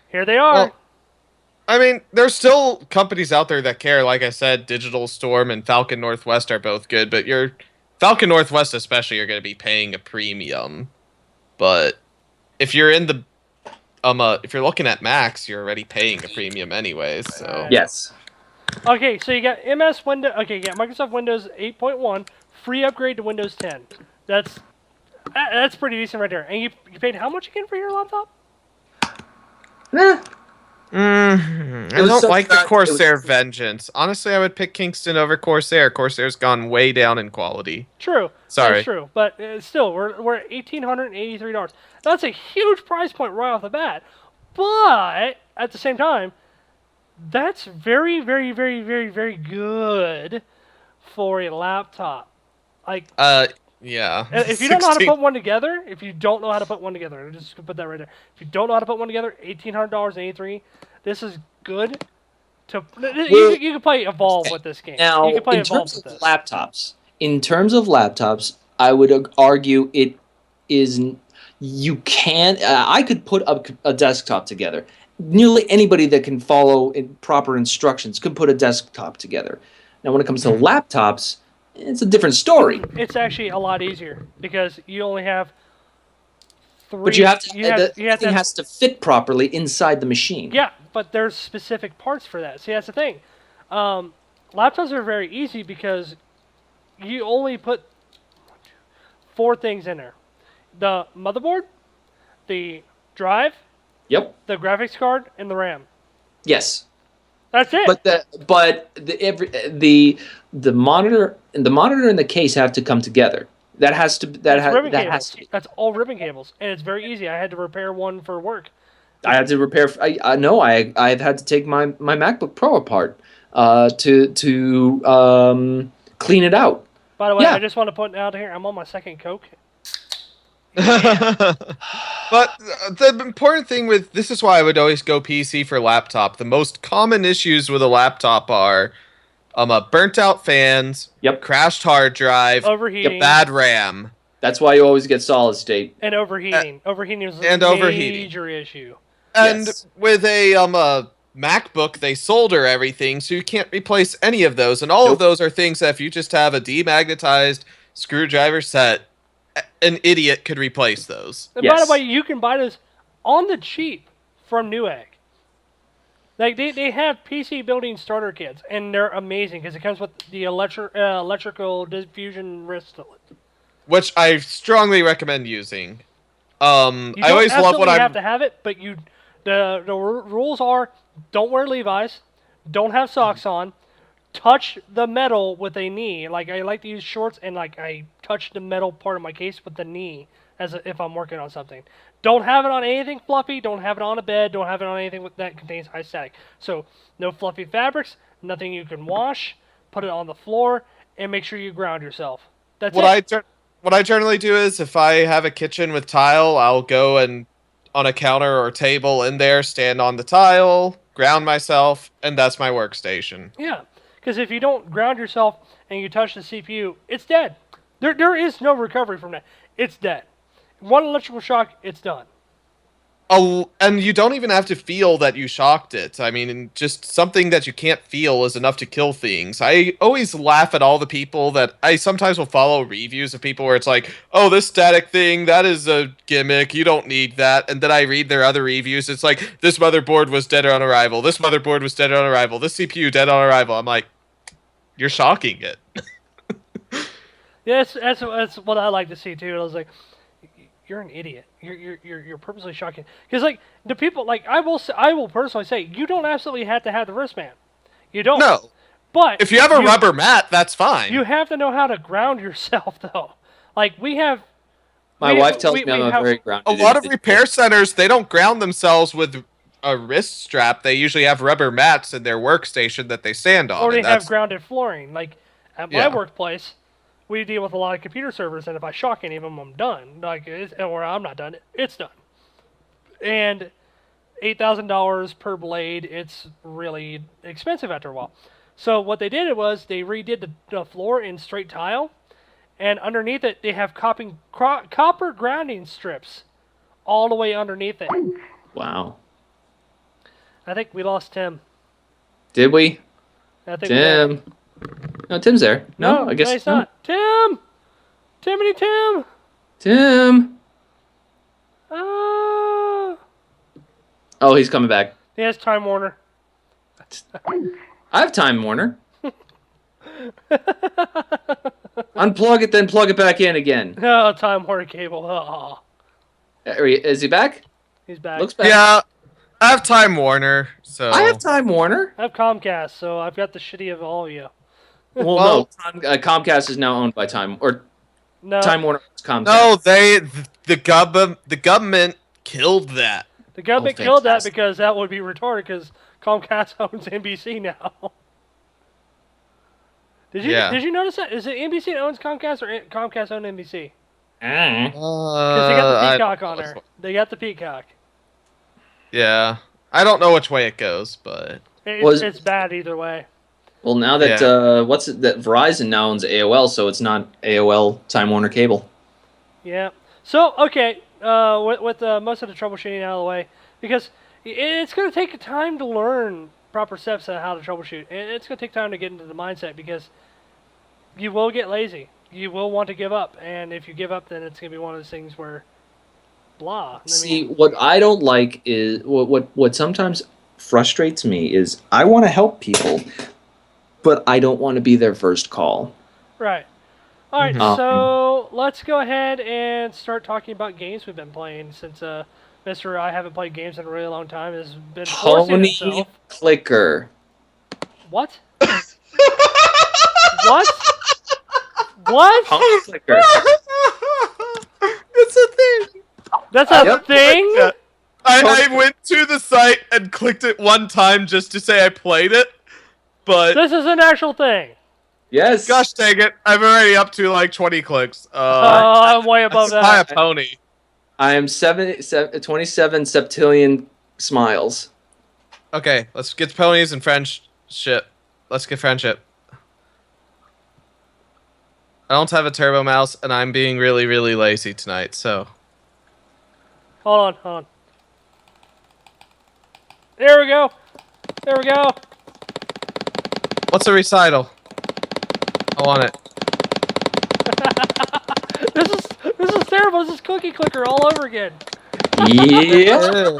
Here they are. Well, I mean, there's still companies out there that care. Like I said, Digital Storm and Falcon Northwest are both good, but your Falcon Northwest especially are going to be paying a premium. But if you're in the if you're looking at Macs, you're already paying a premium anyways. So Yes. Okay, so you got MS Windows. Okay, you got Microsoft Windows 8.1 free upgrade to Windows 10. That's pretty decent right there. And you paid how much again for your laptop? Eh, I was don't something like the that- it Corsair was- Vengeance. Honestly, I would pick Kingston over Corsair. Corsair's gone way down in quality. True. Sorry. That's true. But still, we're at $1,883. That's a huge price point right off the bat. But at the same time, that's very, very, very, very, very good for a laptop. Like, Yeah. if you don't know how to 16 put one together, just put that right there. If you don't know how to put one together, $1,800.83. This is good. You can play Evolve with this game. Now, you can play in Evolve terms with of this. laptops, I would argue it is. You can. I could put a desktop together. Nearly anybody that can follow proper instructions could put a desktop together. Now, when it comes to laptops, it's a different story. It's actually a lot easier because you only have three. But you have to. the Everything has to fit properly inside the machine. Yeah, but there's specific parts for that. See, that's the thing. Laptops are very easy because you only put 4 things in there: the motherboard, the drive, Yep. the graphics card, and the RAM. Yes. That's it. The monitor and the case have to come together. Has to. That's all ribbon cables, and it's very easy. I had to repair one for work. I had to repair. I know. I've had to take my MacBook Pro apart to clean it out. By the way, Yeah. I just want to put out here. I'm on my second Coke. But the important thing with this is why I would always go PC for laptop. The most common issues with a laptop are burnt out fans, Yep. crashed hard drive, Overheating. bad RAM. That's why you always get solid state. And overheating. Overheating is and a overheating. major issue. And Yes. with a MacBook, they solder everything, so you can't replace any of those. And all of Nope. those are things that if you just have a demagnetized screwdriver set, an idiot could replace those. And by Yes. the way, you can buy this on the cheap from Newegg. Like they have PC building starter kits, and they're amazing because it comes with the electrical diffusion wristlet. Which I strongly recommend using. You I don't always love what absolutely have I'm... to have it, but the rules are: don't wear Levi's, don't have socks on, touch the metal with a knee. Like I like to use shorts, and like I touch the metal part of my case with the knee if I'm working on something. Don't have it on anything fluffy. Don't have it on a bed. Don't have it on anything that contains high static. So no fluffy fabrics, nothing you can wash. Put it on the floor, and make sure you ground yourself. That's it. What I generally do is if I have a kitchen with tile, I'll go and on a counter or table in there, stand on the tile, ground myself, and that's my workstation. Yeah, because if you don't ground yourself and you touch the CPU, it's dead. There is no recovery from that. It's dead. One electrical shock, it's done. Oh, and you don't even have to feel that you shocked it. I mean, just something that you can't feel is enough to kill things. I always laugh at all the people that I sometimes will follow reviews of people where it's like, oh, this static thing, that is a gimmick. You don't need that. And then I read their other reviews. It's like, this motherboard was dead on arrival. This motherboard was dead on arrival. This CPU dead on arrival. I'm like, you're shocking it. Yeah, that's what I like to see too. I was like, you're an idiot. You're purposely shocking. Because like the people, like I will personally say, you don't absolutely have to have the wristband. You don't. No. But If you have a rubber mat, that's fine. you have to know how to ground yourself though. Like we have. My wife tells me I'm a have- very grounded A lot of individual. repair centers, they don't ground themselves with a wrist strap. They usually have rubber mats in their workstation that they stand on. Or they and have that's- grounded flooring. Like at my Yeah. workplace, we deal with a lot of computer servers, and if I shock any of them, I'm done. Or I'm not done. It's done. And $8,000 per blade. It's really expensive after a while. So what they did was they redid the floor in straight tile, and underneath it they have copper grounding strips all the way underneath it. Wow. I think we lost Tim. Did we? I think we did. Tim. No, Tim's there. No, I guess he's not. Tim! Timothy Tim! Tim. Ah! Oh, he's coming back. He has Time Warner. I have Time Warner. Unplug it, then plug it back in again. Oh, Time Warner cable. Oh, Is he back? he's back. Looks back. Yeah, I have Time Warner, so... I have Time Warner. I have Comcast, so I've got the shitty of all of you. Well, Well- no. Comcast is now owned by Time No, Time Warner owns Comcast. No, the government killed that. the government Oh, killed that fantastic. because that would be retarded because Comcast owns NBC now. Did you notice that? Is it NBC that owns Comcast or Comcast owns NBC? Ah. Because they got the Peacock on there. They got the Peacock. Yeah. I don't know which way it goes, but... It's bad either way. Well, now that that Verizon now owns AOL, so it's not AOL Time Warner cable. Yeah. So, okay, with most of the troubleshooting out of the way, because it's going to take time to learn proper steps on how to troubleshoot. It's going to take time to get into the mindset because you will get lazy. You will want to give up. And if you give up, then it's going to be one of those things where blah. See, what I don't like is what sometimes frustrates me is I want to help people, but I don't want to be their first call. Right. All right, Mhm. so let's go ahead and start talking about games we've been playing since Mr. I haven't played games in a really long time. Has been forcing Pony himself. clicker. What? What? What? Pony clicker. It's a thing. That's I a don't thing? like that. I went to the site and clicked it one time just to say I played it, but This is an actual thing. Yes. gosh dang it, I'm already up to like 20 clicks. I'm way above Let's buy a that. pony. I am 27 septillion smiles. Okay, let's get ponies and friendship. Let's get friendship. I don't have a turbo mouse, and I'm being really, really lazy tonight, so. Hold on. There we go. What's a recital? I want it. This is terrible. This is cookie clicker all over again. Yeah.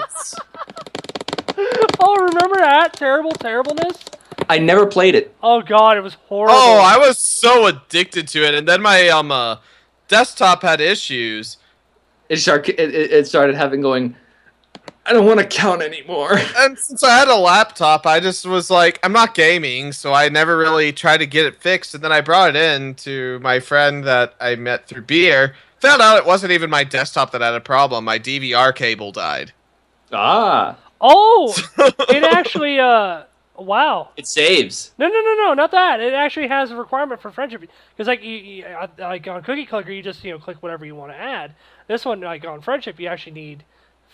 Oh, remember that terribleness? I never played it. Oh god, it was horrible. Oh, I was so addicted to it, and then my desktop had issues. It started having going. I don't want to count anymore. And since I had a laptop, I just was like, I'm not gaming, so I never really tried to get it fixed. And then I brought it in to my friend that I met through beer. Found out it wasn't even my desktop that had a problem. My DVR cable died. Ah. Oh, it actually wow. It saves. No, not that. It actually has a requirement for friendship because like on Cookie Clicker, you just click whatever you want to add. This one, like on friendship, you actually need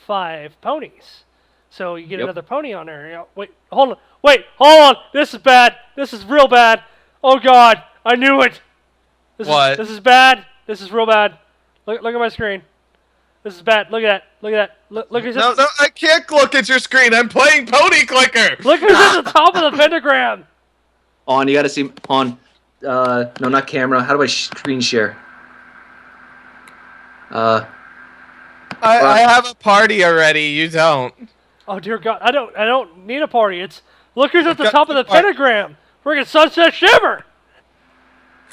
5 ponies, so you get Yep. another pony on there. Wait, hold on. This is bad. This is real bad. Oh god, I knew it. What? This is bad. This is real bad. Look at my screen. This is bad. Look at that. Look at No, I can't look at your screen. I'm playing Pony Clicker. Look who's at the top of the pentagram. On, you gotta see. On. No, not camera. How do I screen share? I have a party already. You don't. Oh dear God, I don't need a party. It's look who's at the got top of the the party. pentagram. Friggin' Sunset Shimmer.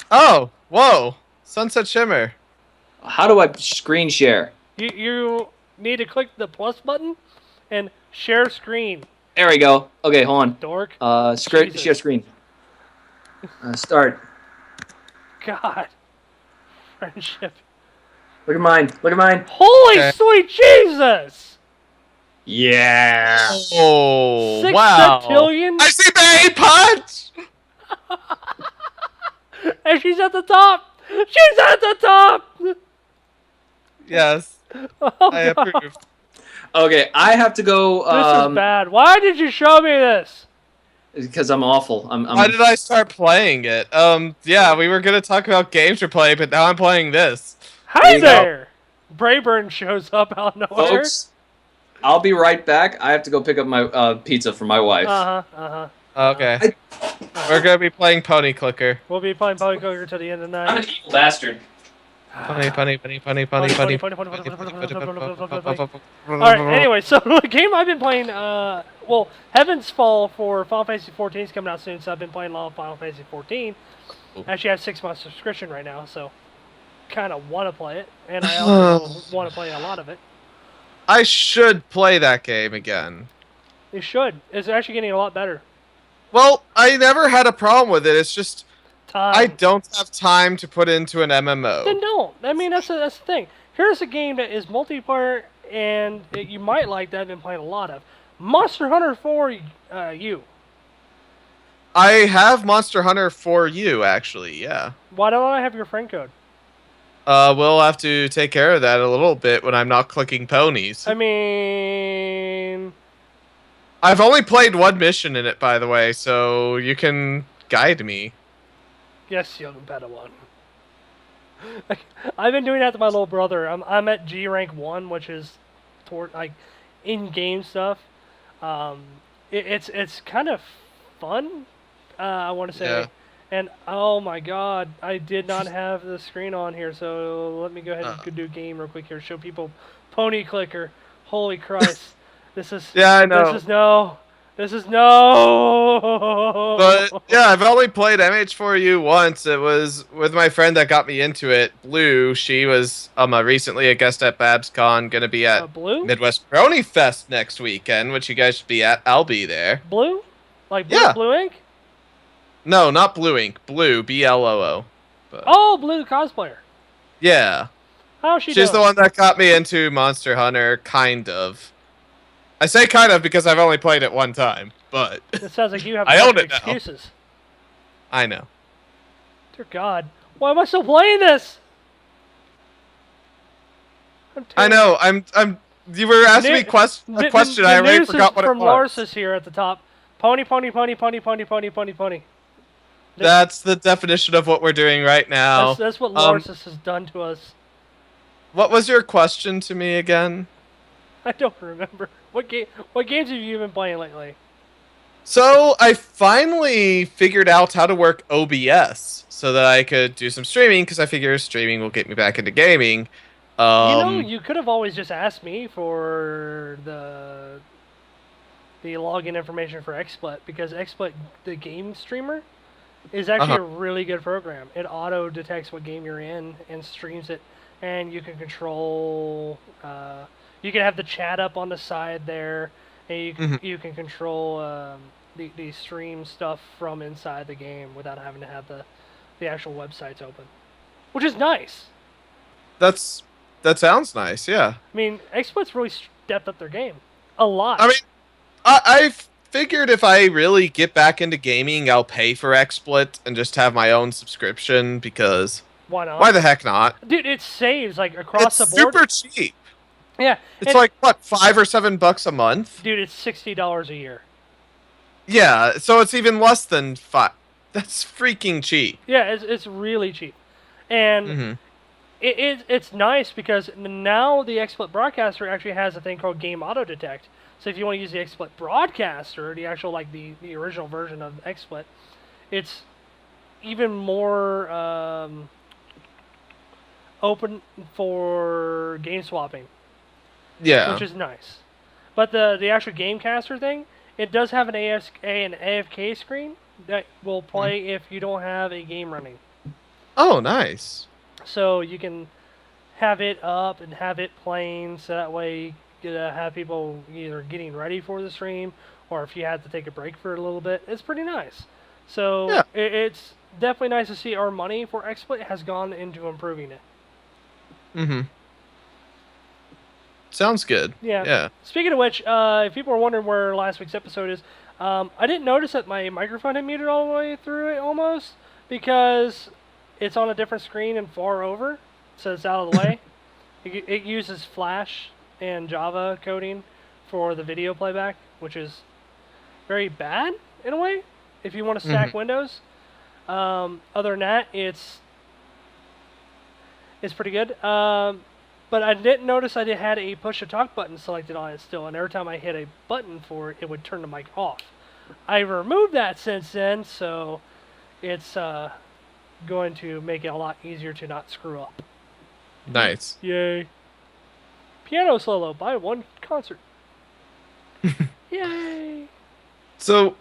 Oh, whoa. Sunset Shimmer. How do I screen share? You need to click the plus button and share screen. There we go. Okay, hold on. Dork. Jesus. Share screen. Start. God. Friendship. Look at mine. Holy Okay. sweet Jesus! Yeah. Oh, 6 wow. septillion? I see Barry Punch. And she's at the top! She's at the top! Yes, Oh, I God. approve. Okay, I have to go. This is bad. Why did you show me this? Because I'm awful. Why did I start playing it? Yeah, we were gonna talk about games we're playing, but now I'm playing this. Hi you go. there! Brayburn shows up out of nowhere. Folks, I'll be right back. I have to go pick up my pizza for my wife. Okay. We're gonna be playing Pony Clicker. We'll be playing Pony Clicker till the end of the I'm night. an evil bastard. Pony. Alright, anyway, so the game I've been playing, well, Heaven's Fall for Final Fantasy 14 is coming out soon, so I've been playing a lot of Final Fantasy 14. Actually, I have 6 months subscription right now, so kind of want to play it, and I also want to play a lot of it. I should play that game again. You should. It's actually getting a lot better. Well, I never had a problem with it. It's just Time. I don't have time to put into an MMO. Then don't. I mean, that's the thing. Here's a game that is multiplayer, and you might like that I've been playing a lot of. Monster Hunter 4 U. I have Monster Hunter for you, actually. Yeah. Why don't I have your friend code? We'll have to take care of that a little bit when I'm not clicking ponies. I mean... I've only played one mission in it, by the way, so you can guide me. Yes, young Padawan. I've been doing that to my little brother. I'm at G rank 1, which is toward like in-game stuff. It's kind of fun. I want to say. Yeah. And oh my God, I did not have the screen on here, so let me go ahead and do game real quick here. Show people Pony Clicker. Holy Christ, this is Yeah, I know. This is no. But Yeah, I've only played MH4U once. It was with my friend that got me into it, Blue. She was recently a guest at BabsCon, gonna be at Blue? Midwest Brony Fest next weekend, which you guys should be at. I'll be there. Blue? Like Blue, Yeah. Blue Ink? No, not Blue Ink. Blue, BLOO. But, Oh, Blue cosplayer. yeah. How's she She's doing? the one that got me into Monster Hunter, kind of. I say kind of because I've only played it one time, but It sounds like you have I a own bunch of it now. excuses. I know. Dear God. Why am I still playing this? I know. You were asking me a question. I already forgot what it was. from Larsus here at the top. Pony, pony, pony, pony, pony, pony, pony, pony. That's the definition of what we're doing right now. That's what Larsus has done to us. What was your question to me again? I don't remember. What games have you been playing lately? So I finally figured out how to work OBS so that I could do some streaming because I figure streaming will get me back into gaming. You could have always just asked me for the login information for XSplit because XSplit, the game streamer, is actually a really good program. It auto detects what game you're in and streams it, and you can control. You can have the chat up on the side there, and you can control the stream stuff from inside the game without having to have the actual websites open, which is nice. That sounds nice, yeah. I mean, XSplit's really stepped up their game a lot. I mean, I figured if I really get back into gaming, I'll pay for XSplit and just have my own subscription because why not? Why the heck not? Dude, it saves like across the board. It's super cheap. Yeah, it's like what, $5 or $7 a month? Dude, it's $60 a year. Yeah, so it's even less than $5. That's freaking cheap. Yeah, it's really cheap, and it's nice because now the XSplit broadcaster actually has a thing called Game Auto Detect. So if you want to use the XSplit broadcaster, the actual like the original version of XSplit, it's even more open for game swapping. Yeah, which is nice. But the actual Gamecaster thing, it does have an AFK screen that will play if you don't have a game running. Oh, nice. So you can have it up and have it playing, so that way you have people either getting ready for the stream, or if you had to take a break for a little bit, it's pretty nice. So yeah. It's definitely nice to see our money for XSplit has gone into improving it. Sounds good. Yeah. Speaking of which, if people are wondering where last week's episode is, I didn't notice that my microphone had muted all the way through it almost, because it's on a different screen and far over, so it's out of the way. It uses Flash and Java coding for the video playback, which is very bad in a way, if you want to stack windows. Other than that, it's pretty good. But I didn't notice I had a push-to-talk button selected on it still, and every time I hit a button for it, it would turn the mic off. I removed that since then, so it's going to make it a lot easier to not screw up. Nice. Yay. Piano solo by one concert. Yay. So,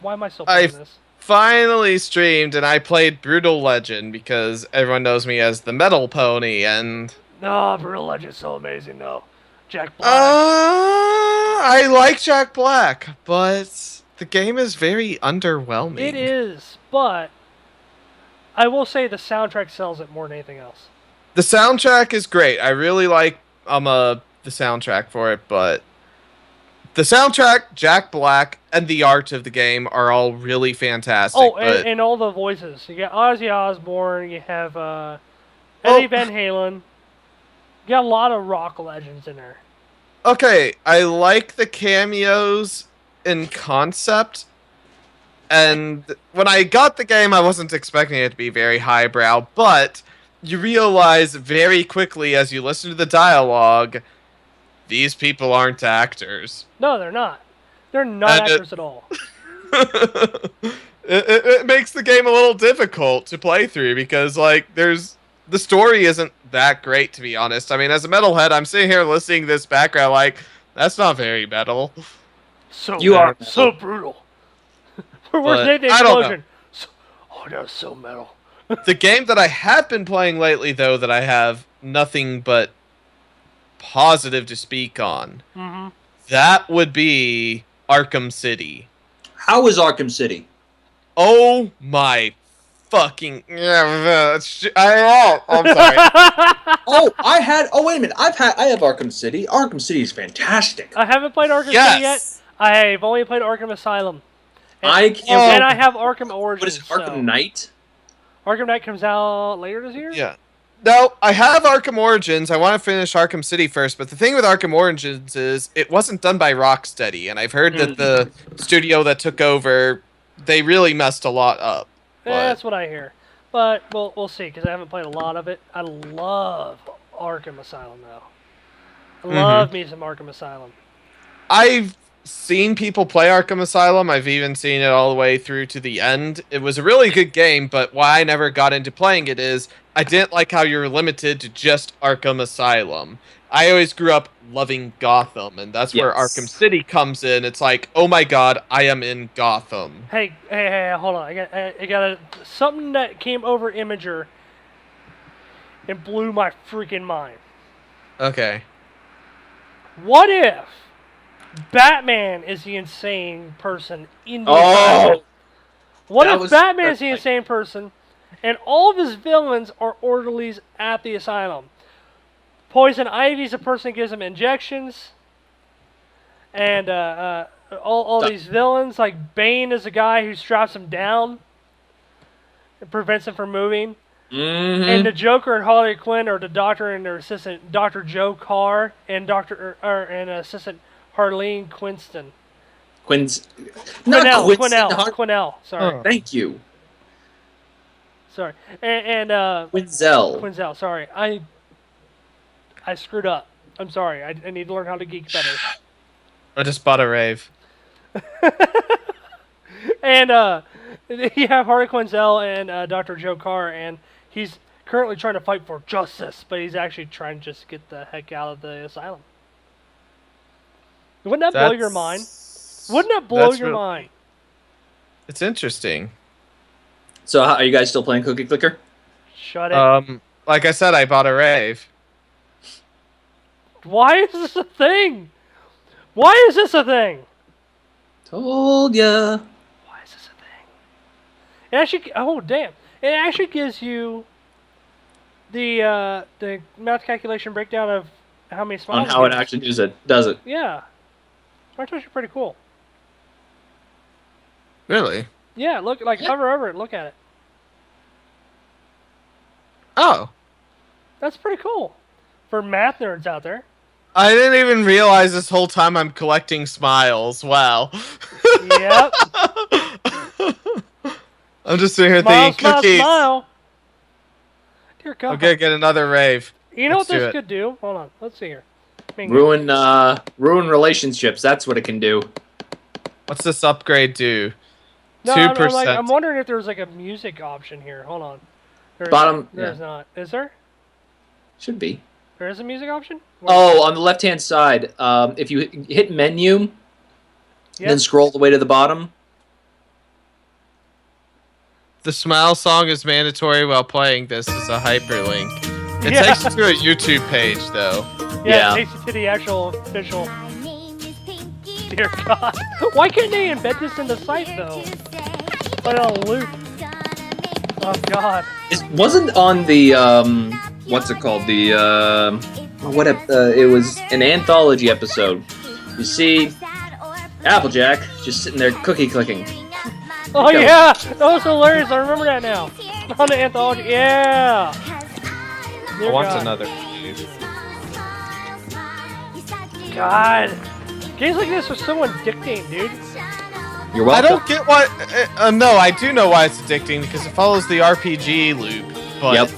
why am I still playing this? Finally streamed, and I played Brutal Legend because everyone knows me as the Metal Pony, and... No, Brutal Legend's so amazing, though. Jack Black. I like Jack Black, but the game is very underwhelming. It is, but I will say the soundtrack sells it more than anything else. The soundtrack is great. I really like the soundtrack for it, but the soundtrack, Jack Black, and the art of the game are all really fantastic. Oh, and all the voices. You got Ozzy Osbourne, you have Eddie Van Halen. You got a lot of rock legends in there. Okay, I like the cameos in concept, and when I got the game, I wasn't expecting it to be very highbrow, but you realize very quickly as you listen to the dialogue, these people aren't actors. No, they're not. They're not actors at all. It makes the game a little difficult to play through because, like, the story isn't that great, to be honest. I mean, as a metalhead, I'm sitting here listening to this background like, that's not very metal. So you are so brutal. Where's the I don't know. explosion? Oh, that was so metal. The game that I have been playing lately, though, that I have nothing but positive to speak on, that would be Arkham City. How is Arkham City? Oh my fucking! I'm sorry. Oh, wait a minute. I have Arkham City. Arkham City is fantastic. I haven't played Arkham City yet. I've only played Arkham Asylum. And I have Arkham Origins. What is it, Arkham Knight? Arkham Knight comes out later this year? Yeah. No, I have Arkham Origins. I want to finish Arkham City first, but the thing with Arkham Origins is it wasn't done by Rocksteady, and I've heard that the studio that took over, they really messed a lot up. Yeah, that's what I hear. But we'll see, because I haven't played a lot of it. I love Arkham Asylum, though. I love me some Arkham Asylum. I've seen people play Arkham Asylum. I've even seen it all the way through to the end. It was a really good game, but why I never got into playing it is I didn't like how you were limited to just Arkham Asylum. I always grew up loving Gotham, and that's where Arkham City comes in. It's like, oh my god, I am in Gotham. Hey, hold on. I got something that came over Imager and blew my freaking mind. Okay. What if Batman is the insane person in the asylum? What if Batman is the insane person and all of his villains are orderlies at the asylum? Poison Ivy's a person that gives him injections. And all these villains, like Bane is a guy who straps him down and prevents him from moving. And the Joker and Harley Quinn are the doctor and their assistant, Dr. Joe Carr, and assistant Harleen Quinston. Quinnell. Sorry. Thank you. Sorry. And Quinzel. Sorry. I screwed up. I'm sorry. I need to learn how to geek better. I just bought a rave. And you have Harley Quinzel and Dr. Joe Carr, and he's currently trying to fight for justice, but he's actually trying to just get the heck out of the asylum. Wouldn't that blow your mind? Wouldn't that blow your mind? It's interesting. So, are you guys still playing Cookie Clicker? Shut it. Like I said, I bought a rave. Why is this a thing? Why is this a thing? Told ya. Why is this a thing? It actually, oh damn! It actually gives you the math calculation breakdown of how many smiles. On how it actually does it. Yeah, that's actually pretty cool. Really? Yeah, look, hover over it, look at it. Oh, that's pretty cool for math nerds out there. I didn't even realize this whole time I'm collecting smiles. Wow. Yep. I'm just sitting here thinking cookies. Smile. Dear God. I'm gonna get another rave. You know what this could do? Hold on. Let's see here. Ruin relationships. That's what it can do. What's this upgrade do? No, 2%. I'm wondering if there's like a music option here. Hold on. There's not. Is there? Should be. There is a music option? Oh, on the left-hand side, if you hit menu, then scroll all the way to the bottom. The smile song is mandatory while playing this as a hyperlink. It takes you to a YouTube page, though. Yeah, it takes you to the actual official. Dear God. Why can't they embed this in the site, though? Put it on a loop. Oh, God. It wasn't on the, what's it called? The, it was an anthology episode. You see Applejack just sitting there cookie clicking. Oh, yeah! That was hilarious. I remember that now. On the anthology. Yeah! I want another. God. Games like this are so addicting, dude. You're welcome. I don't get why. No, I do know why it's addicting because it follows the RPG loop. But, yep.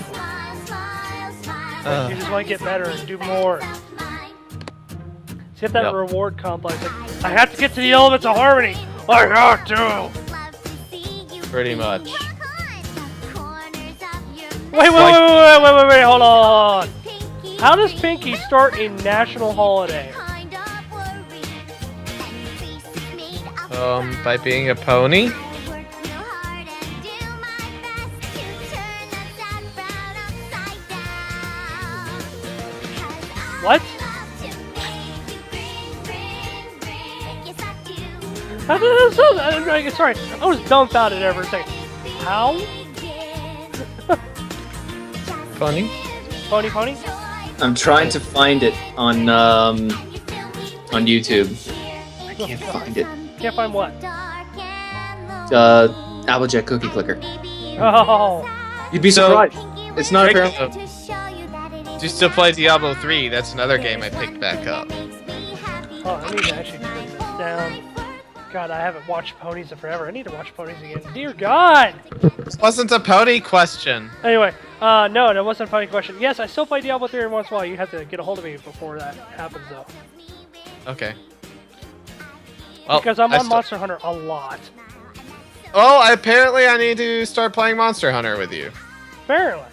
You just want to get better and do more. Get that reward complex. Like, I have to get to the elements of harmony. I have to. Pretty much. Wait, hold on. How does Pinky start a national holiday? By being a pony? What? Sorry, I was dumbfounded there for a second. How? Funny. Pony? I'm trying to find it on YouTube. I can't find it. Can't find what? Applejack Cookie Clicker. Oh. You'd be surprised. It's not Draco, apparently. do you still play Diablo 3? That's another game I picked back up. Oh, I need to actually turn this down. God, I haven't watched Ponies in forever. I need to watch Ponies again. Dear God! This wasn't a pony question. Anyway, no, that wasn't a funny question. Yes, I still play Diablo 3 every once in a while. You have to get a hold of me before that happens, though. Okay. Well, Because I'm I on still- Monster Hunter a lot. Oh, apparently I need to start playing Monster Hunter with you. Apparently.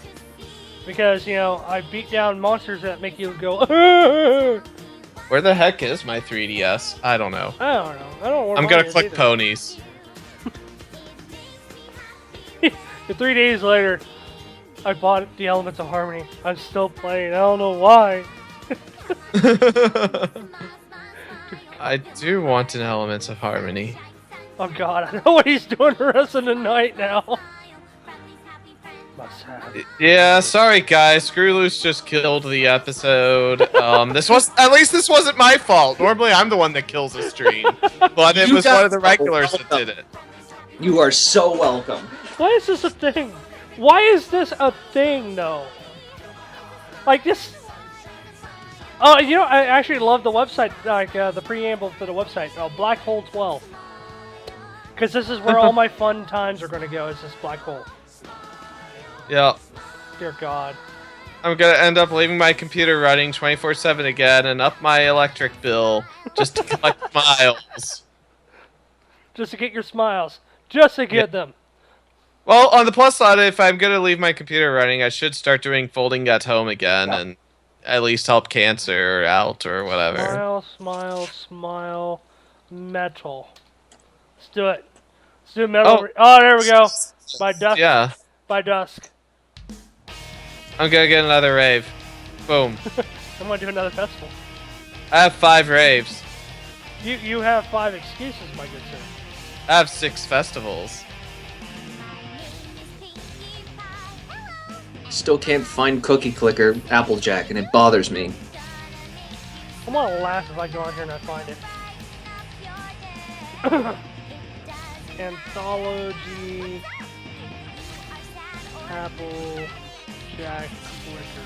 Because, you know, I beat down monsters that make you go, Where the heck is my 3DS? I don't know. I don't know. I don't know where I'm mine gonna is click either. ponies. 3 days later, I bought the Elements of Harmony. I'm still playing. I don't know why. I do want an Elements of Harmony. Oh God, I know what he's doing the rest of the night now. Must have. Yeah, sorry guys. Screwloose just killed the episode. This wasn't my fault. Normally I'm the one that kills the stream, but it You was one of the guys are regulars that welcome. did it. You are so welcome. Why is this a thing? Why is this a thing, though? Like this. Oh, you know, I actually love the website, like the preamble to the website, Black Hole 12. Because this is where all my fun times are going to go. Is this black hole? Yeah. Dear God. I'm gonna end up leaving my computer running 24/7 again and up my electric bill just to collect miles. Just to get your smiles. Just to get them. Well, on the plus side, if I'm gonna leave my computer running, I should start doing folding at home again and at least help cancer out or whatever. Smile, smile, smile. Metal. Let's do it. Let's do metal. Oh, there we go. By dusk. Yeah. By dusk. I'm gonna get another rave. Boom. I'm going to do another festival. I have 5 raves. You have 5 excuses, my good sir. I have 6 festivals. Still can't find Cookie Clicker Applejack, and it bothers me. I'm gonna laugh if I go out here and I find it. Anthology Applejack Clicker.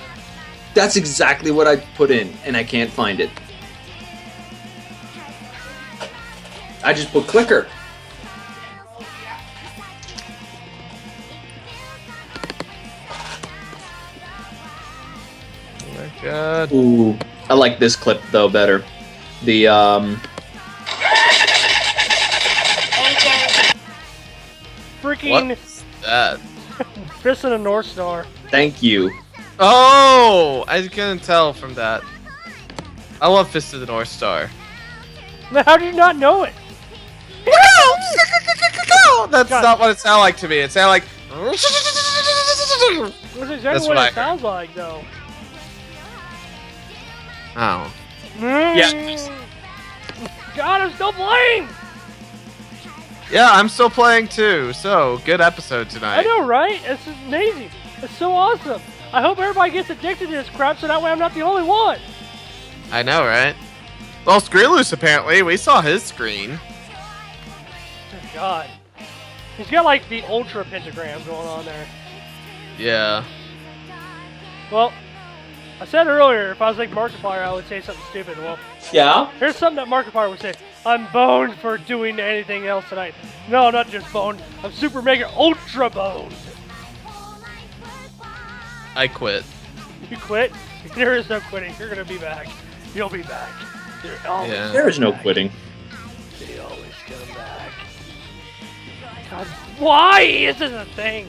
That's exactly what I put in, and I can't find it. I just put Clicker. Oh my god. Ooh, I like this clip though better. The Freaking What's that? Fist of the North Star. thank you. Oh! I couldn't tell from that. I love Fist of the North Star. Now, how did you not know it? That's God. not what it sounded like to me. It sounded like. That's exactly That's what what I it sounds like, though. Oh. Yeah. God, I'm still playing. Yeah, I'm still playing too. So good episode I tonight. know, right? It's just amazing. It's so awesome. I hope everybody gets addicted to this crap, so that way I'm not the only one. I know, right? Well, Screwloose apparently. We saw his screen. Oh, God. He's got like the ultra pentagram going on there. Yeah. Well, I said earlier, if I was like Markiplier, I would say something stupid. Well, Yeah. here's something that Markiplier would say. I'm boned for doing anything else tonight. No, I'm not just boned. I'm super mega ultra boned. I quit. You quit? There is no quitting. You're gonna be back. You'll be back. You're always Yeah. There is no quitting. They always come back. God, why is this a thing?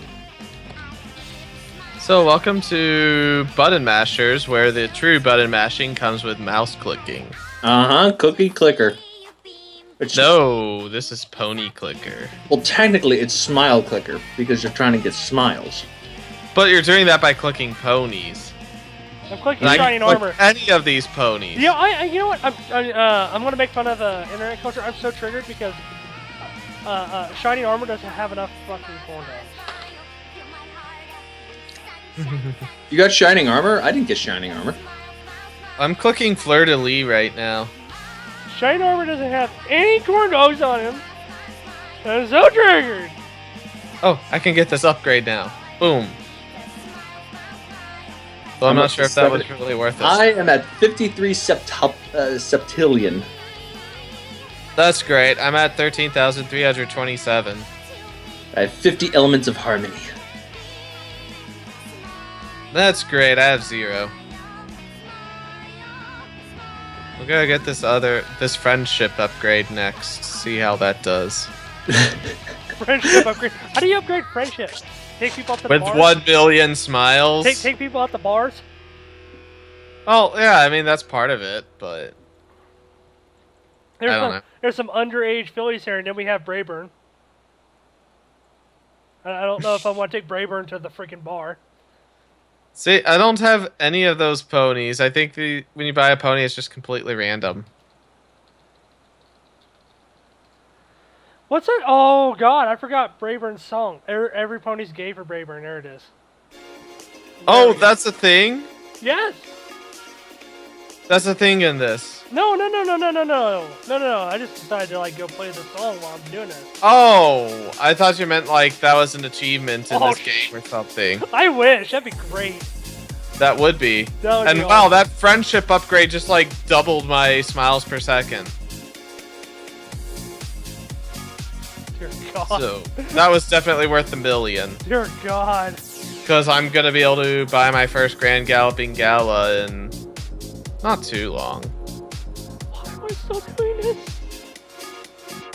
So welcome to Button Mashers, where the true button mashing comes with mouse clicking. Cookie Clicker. It's No, this is Pony Clicker. well, technically, it's Smile Clicker because you're trying to get smiles. But you're doing that by clicking ponies. I'm clicking And I Shining can click Armor. any of these ponies. You know, you know what? I'm gonna make fun of internet culture. I'm so triggered because Shining Armor doesn't have enough fucking corn dogs. You got Shining Armor? I didn't get Shining Armor. I'm clicking Fleur de Lis right now. Shining Armor doesn't have any corn dogs on him. I'm so triggered. Oh, I can get this upgrade now. Boom. So I'm not sure if that was really worth it. I am at 53 septillion. That's great. I'm at 13,327. I have 50 elements of harmony. That's great. I have 0. We're gonna get this friendship upgrade next. See how that does. Friendship upgrade. How do you upgrade friendship? Take people out the With bars? 1 billion smiles. Take people out the bars? Oh yeah, I mean that's part of it, but I don't know. There's some underage fillies here, and then we have Brayburn. I don't know if I want to take Brayburn to the freaking bar. See, I don't have any of those ponies. I think when you buy a pony, it's just completely random. What's it? Oh god, I forgot Brayburn's song. Every pony's gay for Brayburn. There it is. Oh, that's a thing? Yes. That's a thing in this. No. I just decided to like go play the song while I'm doing it. Oh, I thought you meant like that was an achievement in Oh, this game or something. I wish. That'd be great. That would be. That would And be wow, awesome. that friendship upgrade just like doubled my smiles per second. Dear God. So that was definitely worth $1 million. Dear God. Because I'm gonna be able to buy my first Grand Galloping Gala in not too long. Why am I still doing this?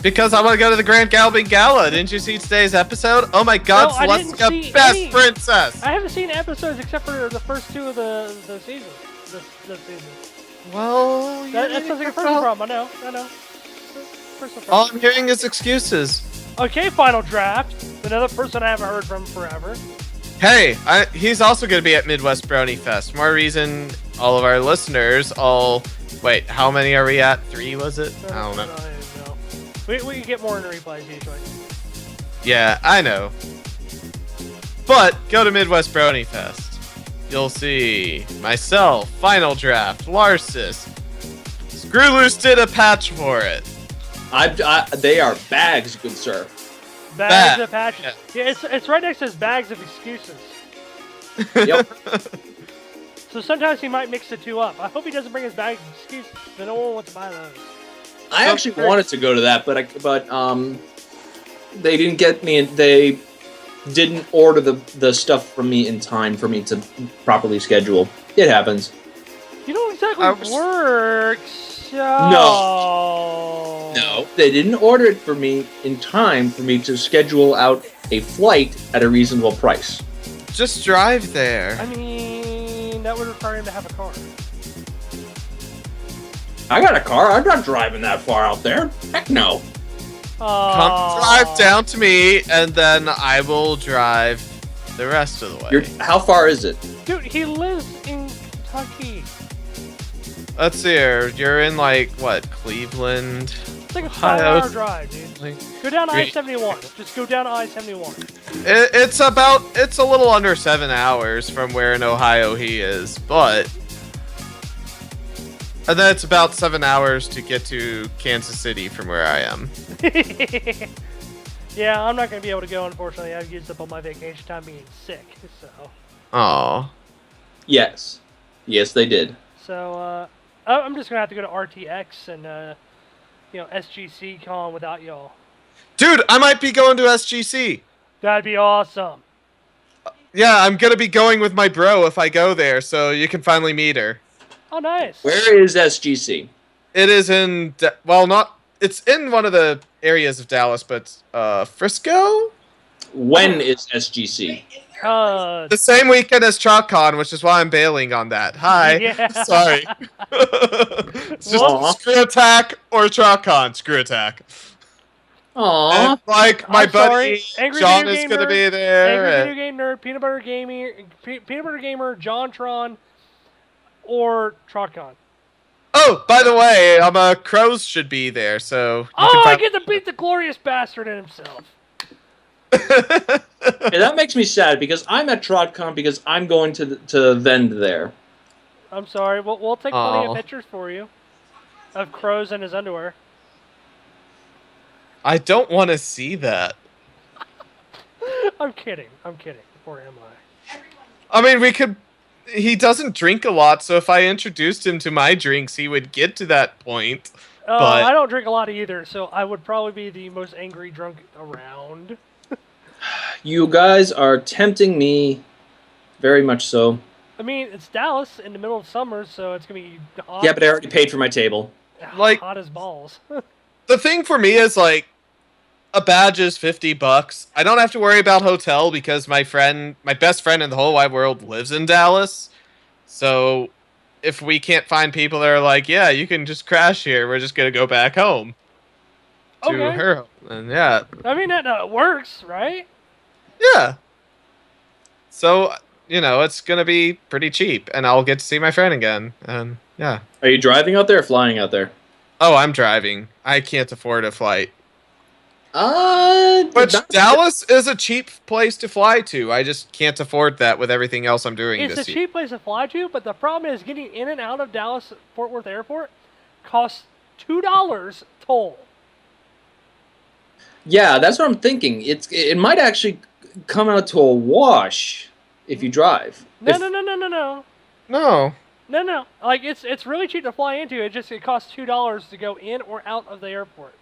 Because I want to go to the Grand Galloping Gala. Didn't you see today's episode? Oh my God, No, I didn't Celestia, see best any. princess. I haven't seen episodes except for the first 2 of the season. This season. Well, That sounds like a personal problem. I know. Personal problem. all I'm hearing is excuses. Okay, Final Draft. Another person I haven't heard from forever. Hey, he's also going to be at Midwest Brony Fest. More reason all of our listeners all... Wait, how many are we at? 3, was it? I don't know. We get more in the replays usually. Yeah, I know. But go to Midwest Brony Fest. You'll see myself, Final Draft, Larsis. Screwloose did a patch for it. They are bags, good sir. Bags of patches. Yeah, it's right next to his bags of excuses. Yep. So sometimes he might mix the 2 up. I hope he doesn't bring his bag of excuses. Then no one wants to buy those. I actually wanted to go to that, but they didn't get me. They didn't order the stuff from me in time for me to properly schedule. It happens. You don't exactly work. So... No, they didn't order it for me in time for me to schedule out a flight at a reasonable price. Just drive there. I mean, that would require him to have a car. I got a car. I'm not driving that far out there. Heck no. Come drive down to me, and then I will drive the rest of the way. How far is it? Dude, he lives in Kentucky. Let's see here. You're in like what, Cleveland? It's like a Ohio. 5-hour drive, dude. Like, Go down Great. I-71. Just go down I-71. it's a little under 7 hours from where in Ohio he is, but and then it's about 7 hours to get to Kansas City from where I am. Yeah, I'm not going to be able to go, unfortunately. I've used up all my vacation time being sick, so... Aw. Yes. Yes, they did. So, I'm just going to have to go to RTX and, SGC Con without y'all. Dude, I might be going to SGC. That'd be awesome. Yeah, I'm gonna be going with my bro if I go there, so you can finally meet her. Oh, nice. Where is SGC? It is in, it's in one of the areas of Dallas, but Frisco? When is SGC? The same weekend as ChalkCon, which is why I'm bailing on that. Hi. Yeah. Sorry. It's just Aw. Screw Attack or ChalkCon. Screw Attack. Aww. And, like, my I'm buddy sorry. Angry John Video is Game going to Nerd, be Angry there. Video Game Nerd, Peanut Butter Gamer, Jontron, or TrotCon? Oh, by the way, Crows should be there, so you Oh, can I find. get to beat the glorious bastard in himself. And that makes me sad because I'm at TrotCon because I'm going to vend there. I'm sorry. We'll take plenty of Aw. pictures for you of Crows in his underwear. I don't want to see that. I'm kidding. Or am I? I mean, we could. He doesn't drink a lot, so if I introduced him to my drinks, he would get to that point. But I don't drink a lot either, so I would probably be the most angry drunk around. You guys are tempting me, very much so. I mean, it's Dallas in the middle of summer, so it's gonna be hot. Yeah, but I already paid for my table. Like- hot as balls. the thing for me is like, a badge is $50. I don't have to worry about hotel because my best friend in the whole wide world lives in Dallas. So if we can't find people that are like, yeah, you can just crash here, we're just gonna go back home to Okay. her home. And yeah, I mean, that works, right? yeah. So it's gonna be pretty cheap, and I'll get to see my friend again. And yeah. Are you driving out there or flying out there? Oh, I'm driving. I can't afford a flight. Which Dallas is a cheap place to fly to. I just can't afford that with everything else I'm doing It's this a year. cheap place to fly to, but the problem is getting in and out of Dallas Fort Worth Airport costs $2 toll. Yeah, that's what I'm thinking. It might actually come out to a wash if you drive. No. No. Like it's really cheap to fly into. It costs $2 to go in or out of the airport.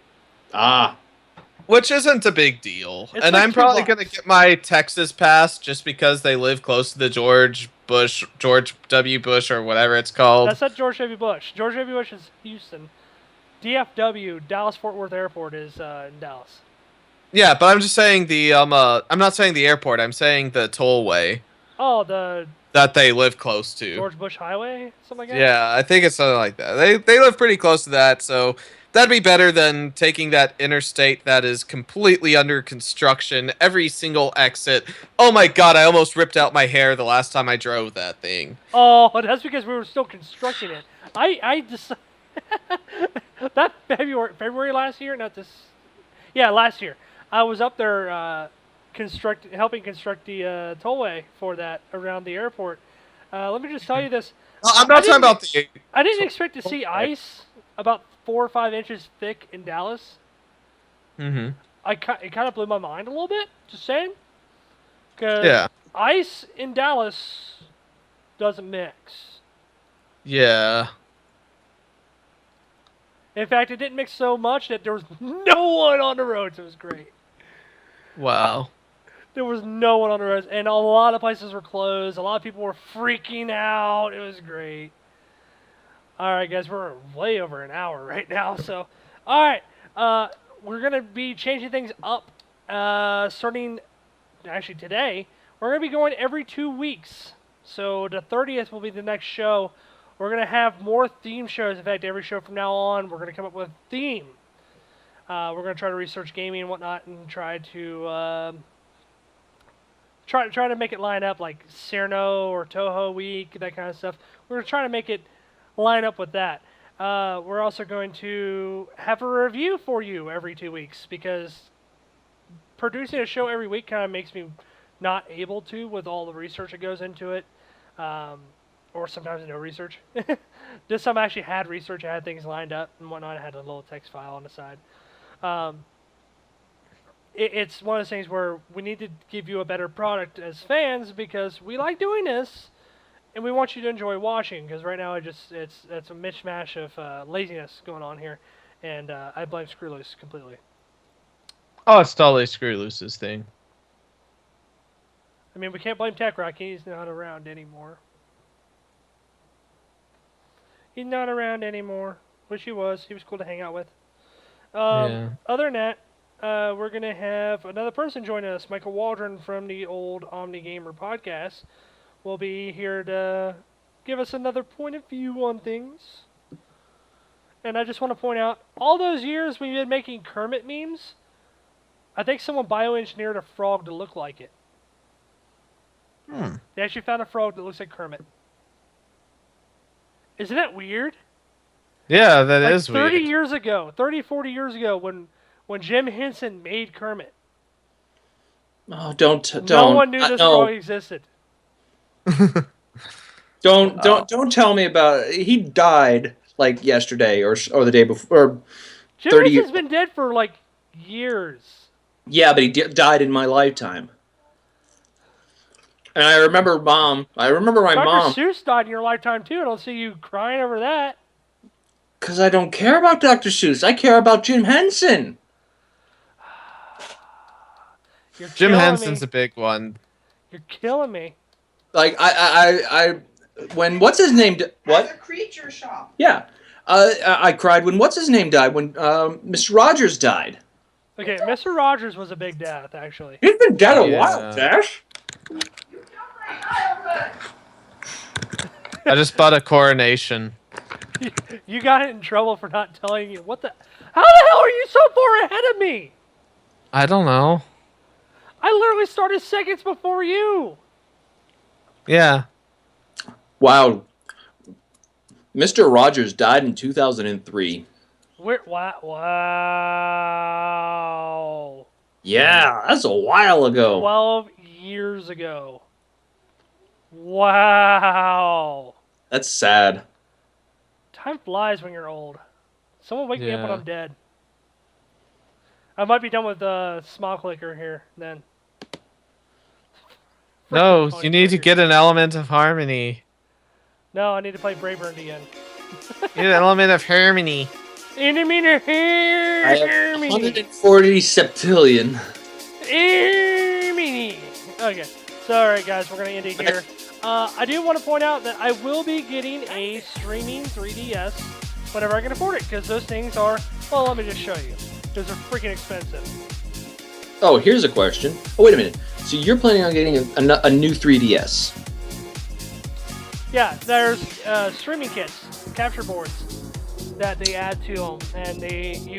Ah, Which isn't a big deal. It's And like I'm probably $2. going to get my Texas pass just because they live close to the George W. Bush, or whatever it's called. That's not George W. Bush. George W. Bush is Houston. DFW, Dallas Fort Worth Airport, is in Dallas. Yeah, but I'm just saying I'm not saying the airport. I'm saying the tollway Oh, the that they live close to. George Bush Highway, something like that. Yeah, I think it's something like that. They live pretty close to that, so that'd be better than taking that interstate that is completely under construction. Every single exit. Oh my god, I almost ripped out my hair the last time I drove that thing. Oh, that's because we were still constructing it. I just that February last year, not this. Yeah, last year. I was up there helping construct the tollway for that around the airport. Let me just tell you this. I'm not talking about the. I didn't expect to see ice about 4 or 5 inches thick in Dallas. Mm-hmm. It kind of blew my mind a little bit, just saying. 'Cause Yeah. ice in Dallas doesn't mix. Yeah. In fact, it didn't mix so much that there was no one on the roads. It was great. Wow. There was no one on the roads, and a lot of places were closed. A lot of people were freaking out. It was great. All right, guys, we're way over an hour right now. So, all right, we're gonna be changing things up starting actually today. We're gonna be going every 2 weeks. So the 30th will be the next show. We're gonna have more theme shows. In fact, every show from now on, we're gonna come up with a theme. We're gonna try to research gaming and whatnot, and try to try to make it line up like Cerno or Toho Week, that kind of stuff. We're gonna try to make it line up with that. We're also going to have a review for you every 2 weeks because producing a show every week kind of makes me not able to with all the research that goes into it, or sometimes no research. This time I actually had research, I had things lined up and whatnot. I had a little text file on the side. It's one of those things where we need to give you a better product as fans because we like doing this and we want you to enjoy watching, because right now it's a mishmash of laziness going on here, and I blame Screwloose completely. Oh, it's totally Screwloose's thing. I mean, we can't blame Tech Rocky. He's not around anymore. He's not around anymore. Wish he was. He was cool to hang out with. Yeah. Other than that, we're going to have another person join us. Michael Waldron from the old Omni Gamer podcast will be here to give us another point of view on things. And I just want to point out, all those years we've been making Kermit memes, I think someone bioengineered a frog to look like it. They actually found a frog that looks like Kermit. Isn't that weird? Yeah, that Like is 30 weird. years ago, 30, 40 years ago, when Jim Henson made Kermit, Oh, don't. no one knew this No. frog existed. Don't tell me about. He died like yesterday or the day before. Or Jim 30 Henson's years. been dead for like years. Yeah, but he died in my lifetime. And I remember mom. I remember my Dr. mom. Seuss died in your lifetime too. I don't see you crying over that. Because I don't care about Dr. Seuss. I care about Jim Henson. You're Jim killing Henson's me. a big one. You're killing me. Like when what's his name? What? As a creature shop. Yeah. I cried when what's his name died. When Mr. Rogers died. Okay, Mr. Rogers was a big death, actually. He's been dead a Yeah. while, Dash. I just bought a coronation. You got in trouble for not telling you. What the? How the hell are you so far ahead of me? I don't know. I literally started seconds before you. Yeah. Wow. Mr. Rogers died in 2003. Wow. Yeah, that's a while ago. 12 years ago. Wow. That's sad. Time flies when you're old. Someone wake me up when Yeah. I'm dead. I might be done with Small Clicker here then. No, Freaking you need to Clicker. get an element of harmony. No, I need to play Brayburn again. You need an element of harmony. Enemy to I have harmony. 140 septillion. Enemy. Okay, so alright guys, we're gonna end it here. I do want to point out that I will be getting a streaming 3DS whenever I can afford it, because those things are, well, let me just show you. Those are freaking expensive. Oh, here's a question. Oh, wait a minute. So you're planning on getting a new 3DS? Yeah, there's streaming kits, capture boards that they add to them, and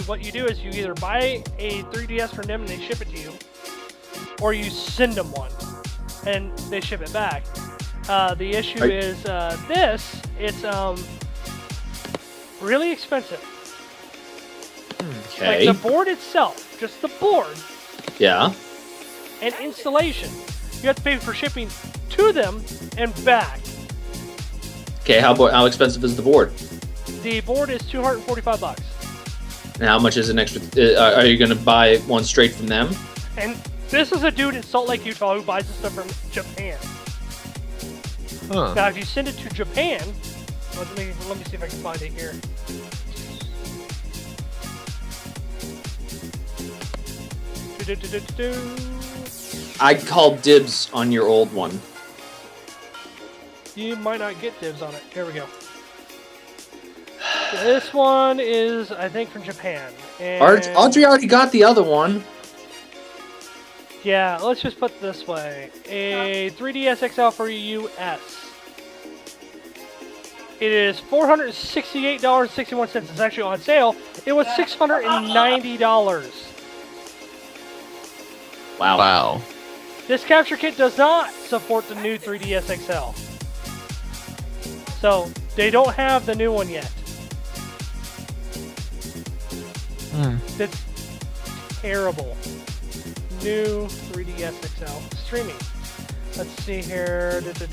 what you do is you either buy a 3DS from them and they ship it to you, or you send them one and they ship it back. The issue is it's really expensive. Okay. Like the board itself, just the board Yeah. and installation, you have to pay for shipping to them and back. Okay, how expensive is the board? The board is $245. And how much is an extra? Are you going to buy one straight from them? And this is a dude in Salt Lake, Utah who buys this stuff from Japan. Huh. Now, if you send it to Japan, let me see if I can find it here. I called dibs on your old one. You might not get dibs on it. Here we go. This one is, I think, from Japan. And Audrey already got the other one. yeah, let's just put it this way. A 3DS XL for US. It is $468.61. It's actually on sale. It was $690. Wow. Wow. This capture kit does not support the new 3DS XL. So, they don't have the new one yet. That's terrible. New 3DS XL. Streaming. Let's see here. Let's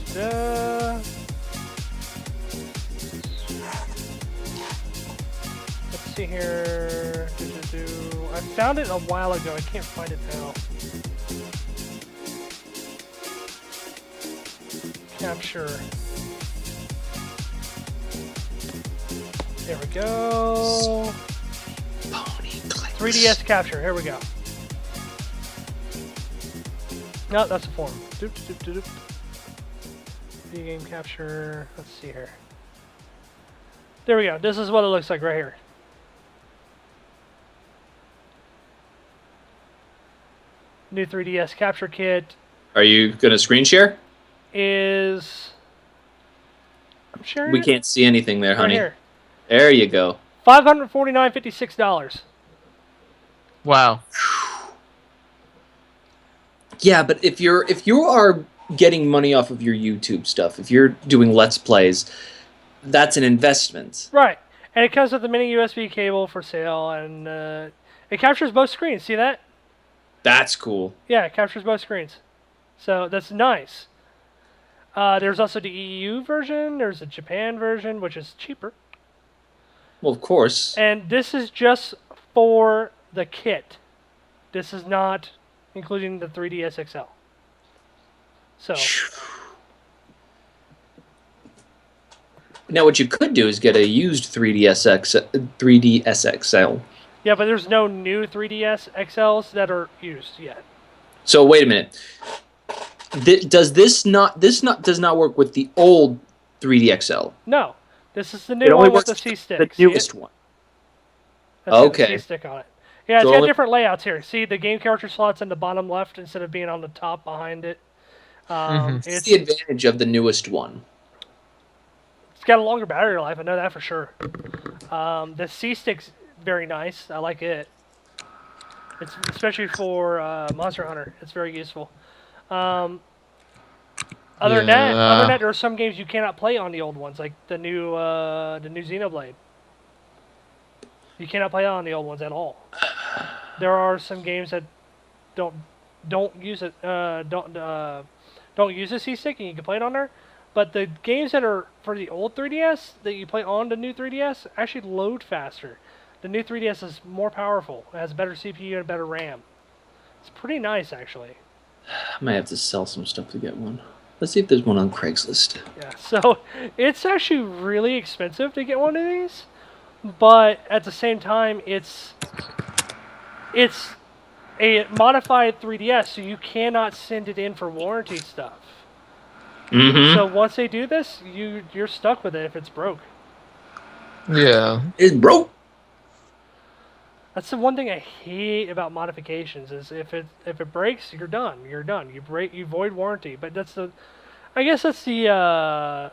see here. I found it a while ago. I can't find it now. Capture. There we go. Pony clicks. 3DS capture. Here we go. No, that's a form. Video game capture. Let's see here. There we go. This is what it looks like right here. New 3DS capture kit Are you going to screen share? is. I'm sharing We it can't see anything there, right honey. here. There you go. $549.56. Wow. Yeah, but if you are getting money off of your YouTube stuff, if you're doing Let's Plays, that's an investment. Right. And it comes with a mini USB cable for sale, and it captures both screens. See that? That's cool. Yeah, it captures both screens. So that's nice. There's also the EU version. There's a Japan version, which is cheaper. Well, of course. And this is just for the kit. This is not including the 3DS XL. So, now what you could do is get a used 3DS XL. yeah, but there's no new 3DS XLs that are used yet. So wait a minute. Does not work with the old 3DXL? No, this is the It new only one with works the with C-stick. the newest one. That's got Okay. the C-stick on it. Yeah, it's So got only- different layouts here. See, the game character slot's in the bottom left instead of being on the top behind it. It's It's the advantage of the newest one. It's got a longer battery life, I know that for sure. The C-stick's very nice. I like it. It's especially for Monster Hunter. It's very useful. Other than that, there are some games you cannot play on the old ones, like the new Xenoblade. You cannot play on the old ones at all. There are some games that don't use it don't use a C-stick, and you can play it on there. But the games that are for the old 3DS that you play on the new 3DS actually load faster. The new 3DS is more powerful. It has a better CPU and a better RAM. It's pretty nice, actually. I might have to sell some stuff to get one. Let's see if there's one on Craigslist. Yeah, so it's actually really expensive to get one of these, but at the same time, it's a modified 3DS, so you cannot send it in for warranty stuff. Mm-hmm. So once they do this, you're stuck with it if it's broke. Yeah. It's broke. That's the one thing I hate about modifications is if it breaks, you're done. You're done. You void warranty. But I guess that's the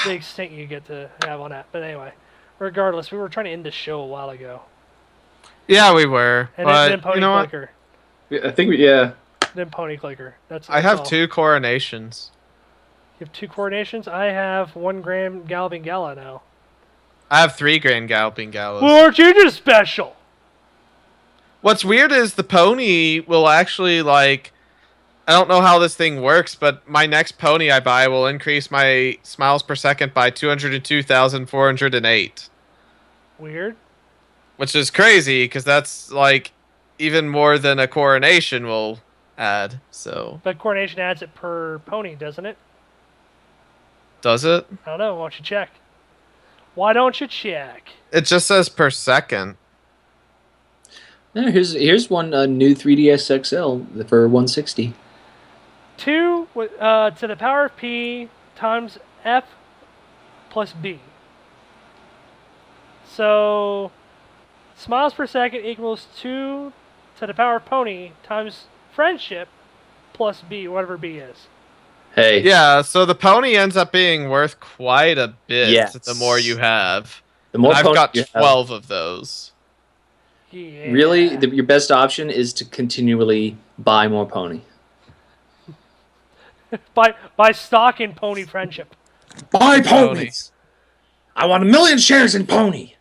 extent you get to have on that. But anyway, regardless, we were trying to end this show a while ago. Yeah, we were. And but then Pony you know what? Clicker. I think yeah. Then Pony Clicker. That's I have all. 2 coronations. You have 2 coordinations. I have 1 Grand Galloping Gala now. I have 3 Grand Galloping Gallows. Well, aren't you just special? What's weird is the pony will actually, like... I don't know how this thing works, but my next pony I buy will increase my smiles per second by 202,408. Weird. Which is crazy, because that's, like, even more than a coronation will add, so... But coordination adds it per pony, doesn't it? Does it? I don't know. Why don't you check? Why don't you check? It just says per second. No, here's one new 3DS XL for 160. 2 to the power of P times F plus B. So, smiles per second equals 2 to the power of pony times friendship plus B, whatever B is. Hey. Yeah, so the pony ends up being worth quite a bit Yes. the more you have. The more And I've ponies got you have, 12 of those. Yeah. really, your best option is to continually buy more pony. By stock in pony friendship. Buy ponies. I want 1,000,000 shares in pony.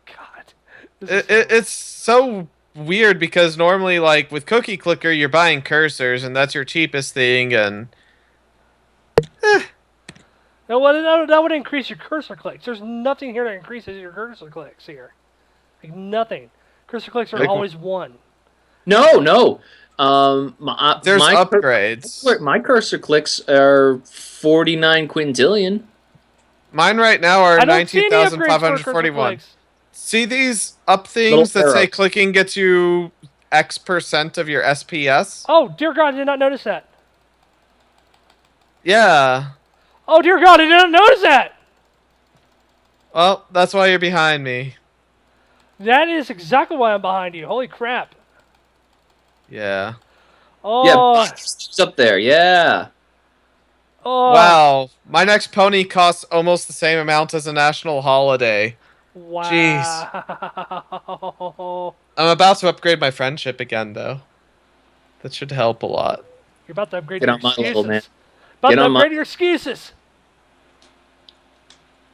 God. This is It's so weird because normally, like, with Cookie Clicker, you're buying cursors, and that's your cheapest thing, and... that would increase your cursor clicks. There's nothing here that increases your cursor clicks here. Like nothing. Cursor clicks are Like- always 1. No. There's my upgrades. My cursor clicks are 49 quintillion. Mine right now are I don't see any upgrades for cursor 19,541. clicks. See these up things Little that say arrows. clicking gets you X% of your SPS? Oh, dear God, I did not notice that. Yeah. Oh, dear God, I did not notice that. Well, that's why you're behind me. That is exactly why I'm behind you. Holy crap. Yeah. Oh, It's up there. Yeah. oh. Wow. My next pony costs almost the same amount as a national holiday. Wow. I'm about to upgrade my friendship again, though. That should help a lot. You're about to upgrade Get your on my excuses. level, man. About Get to on my- upgrade your excuses.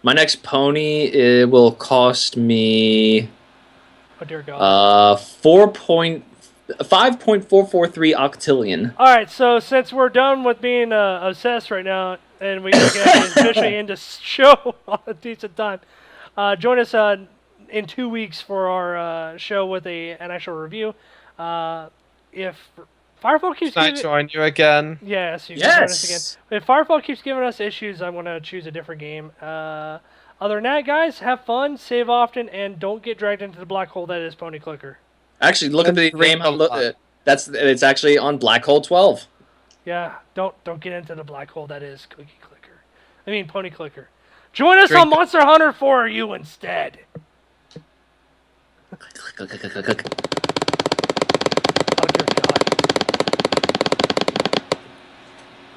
My next pony, it will cost me Oh dear God. 5.443 octillion. All right, so since we're done with being obsessed right now, and we can get officially into show on a decent time, join us in 2 weeks for our show with an actual review. If Firefall keeps Can I giving, join you again? yes, you can join us again. Yes. If Firefall keeps giving us issues, I'm gonna choose a different game. Other than that, guys, have fun, save often, and don't get dragged into the black hole that is Pony Clicker. Actually, look at And the drink name. a lot. It's actually on Black Hole 12. Yeah, don't get into the black hole that is Cookie Clicker. I mean Pony Clicker. Join us Drink- on Monster Hunter for you instead. Oh dear God.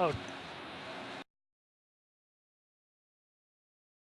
Oh.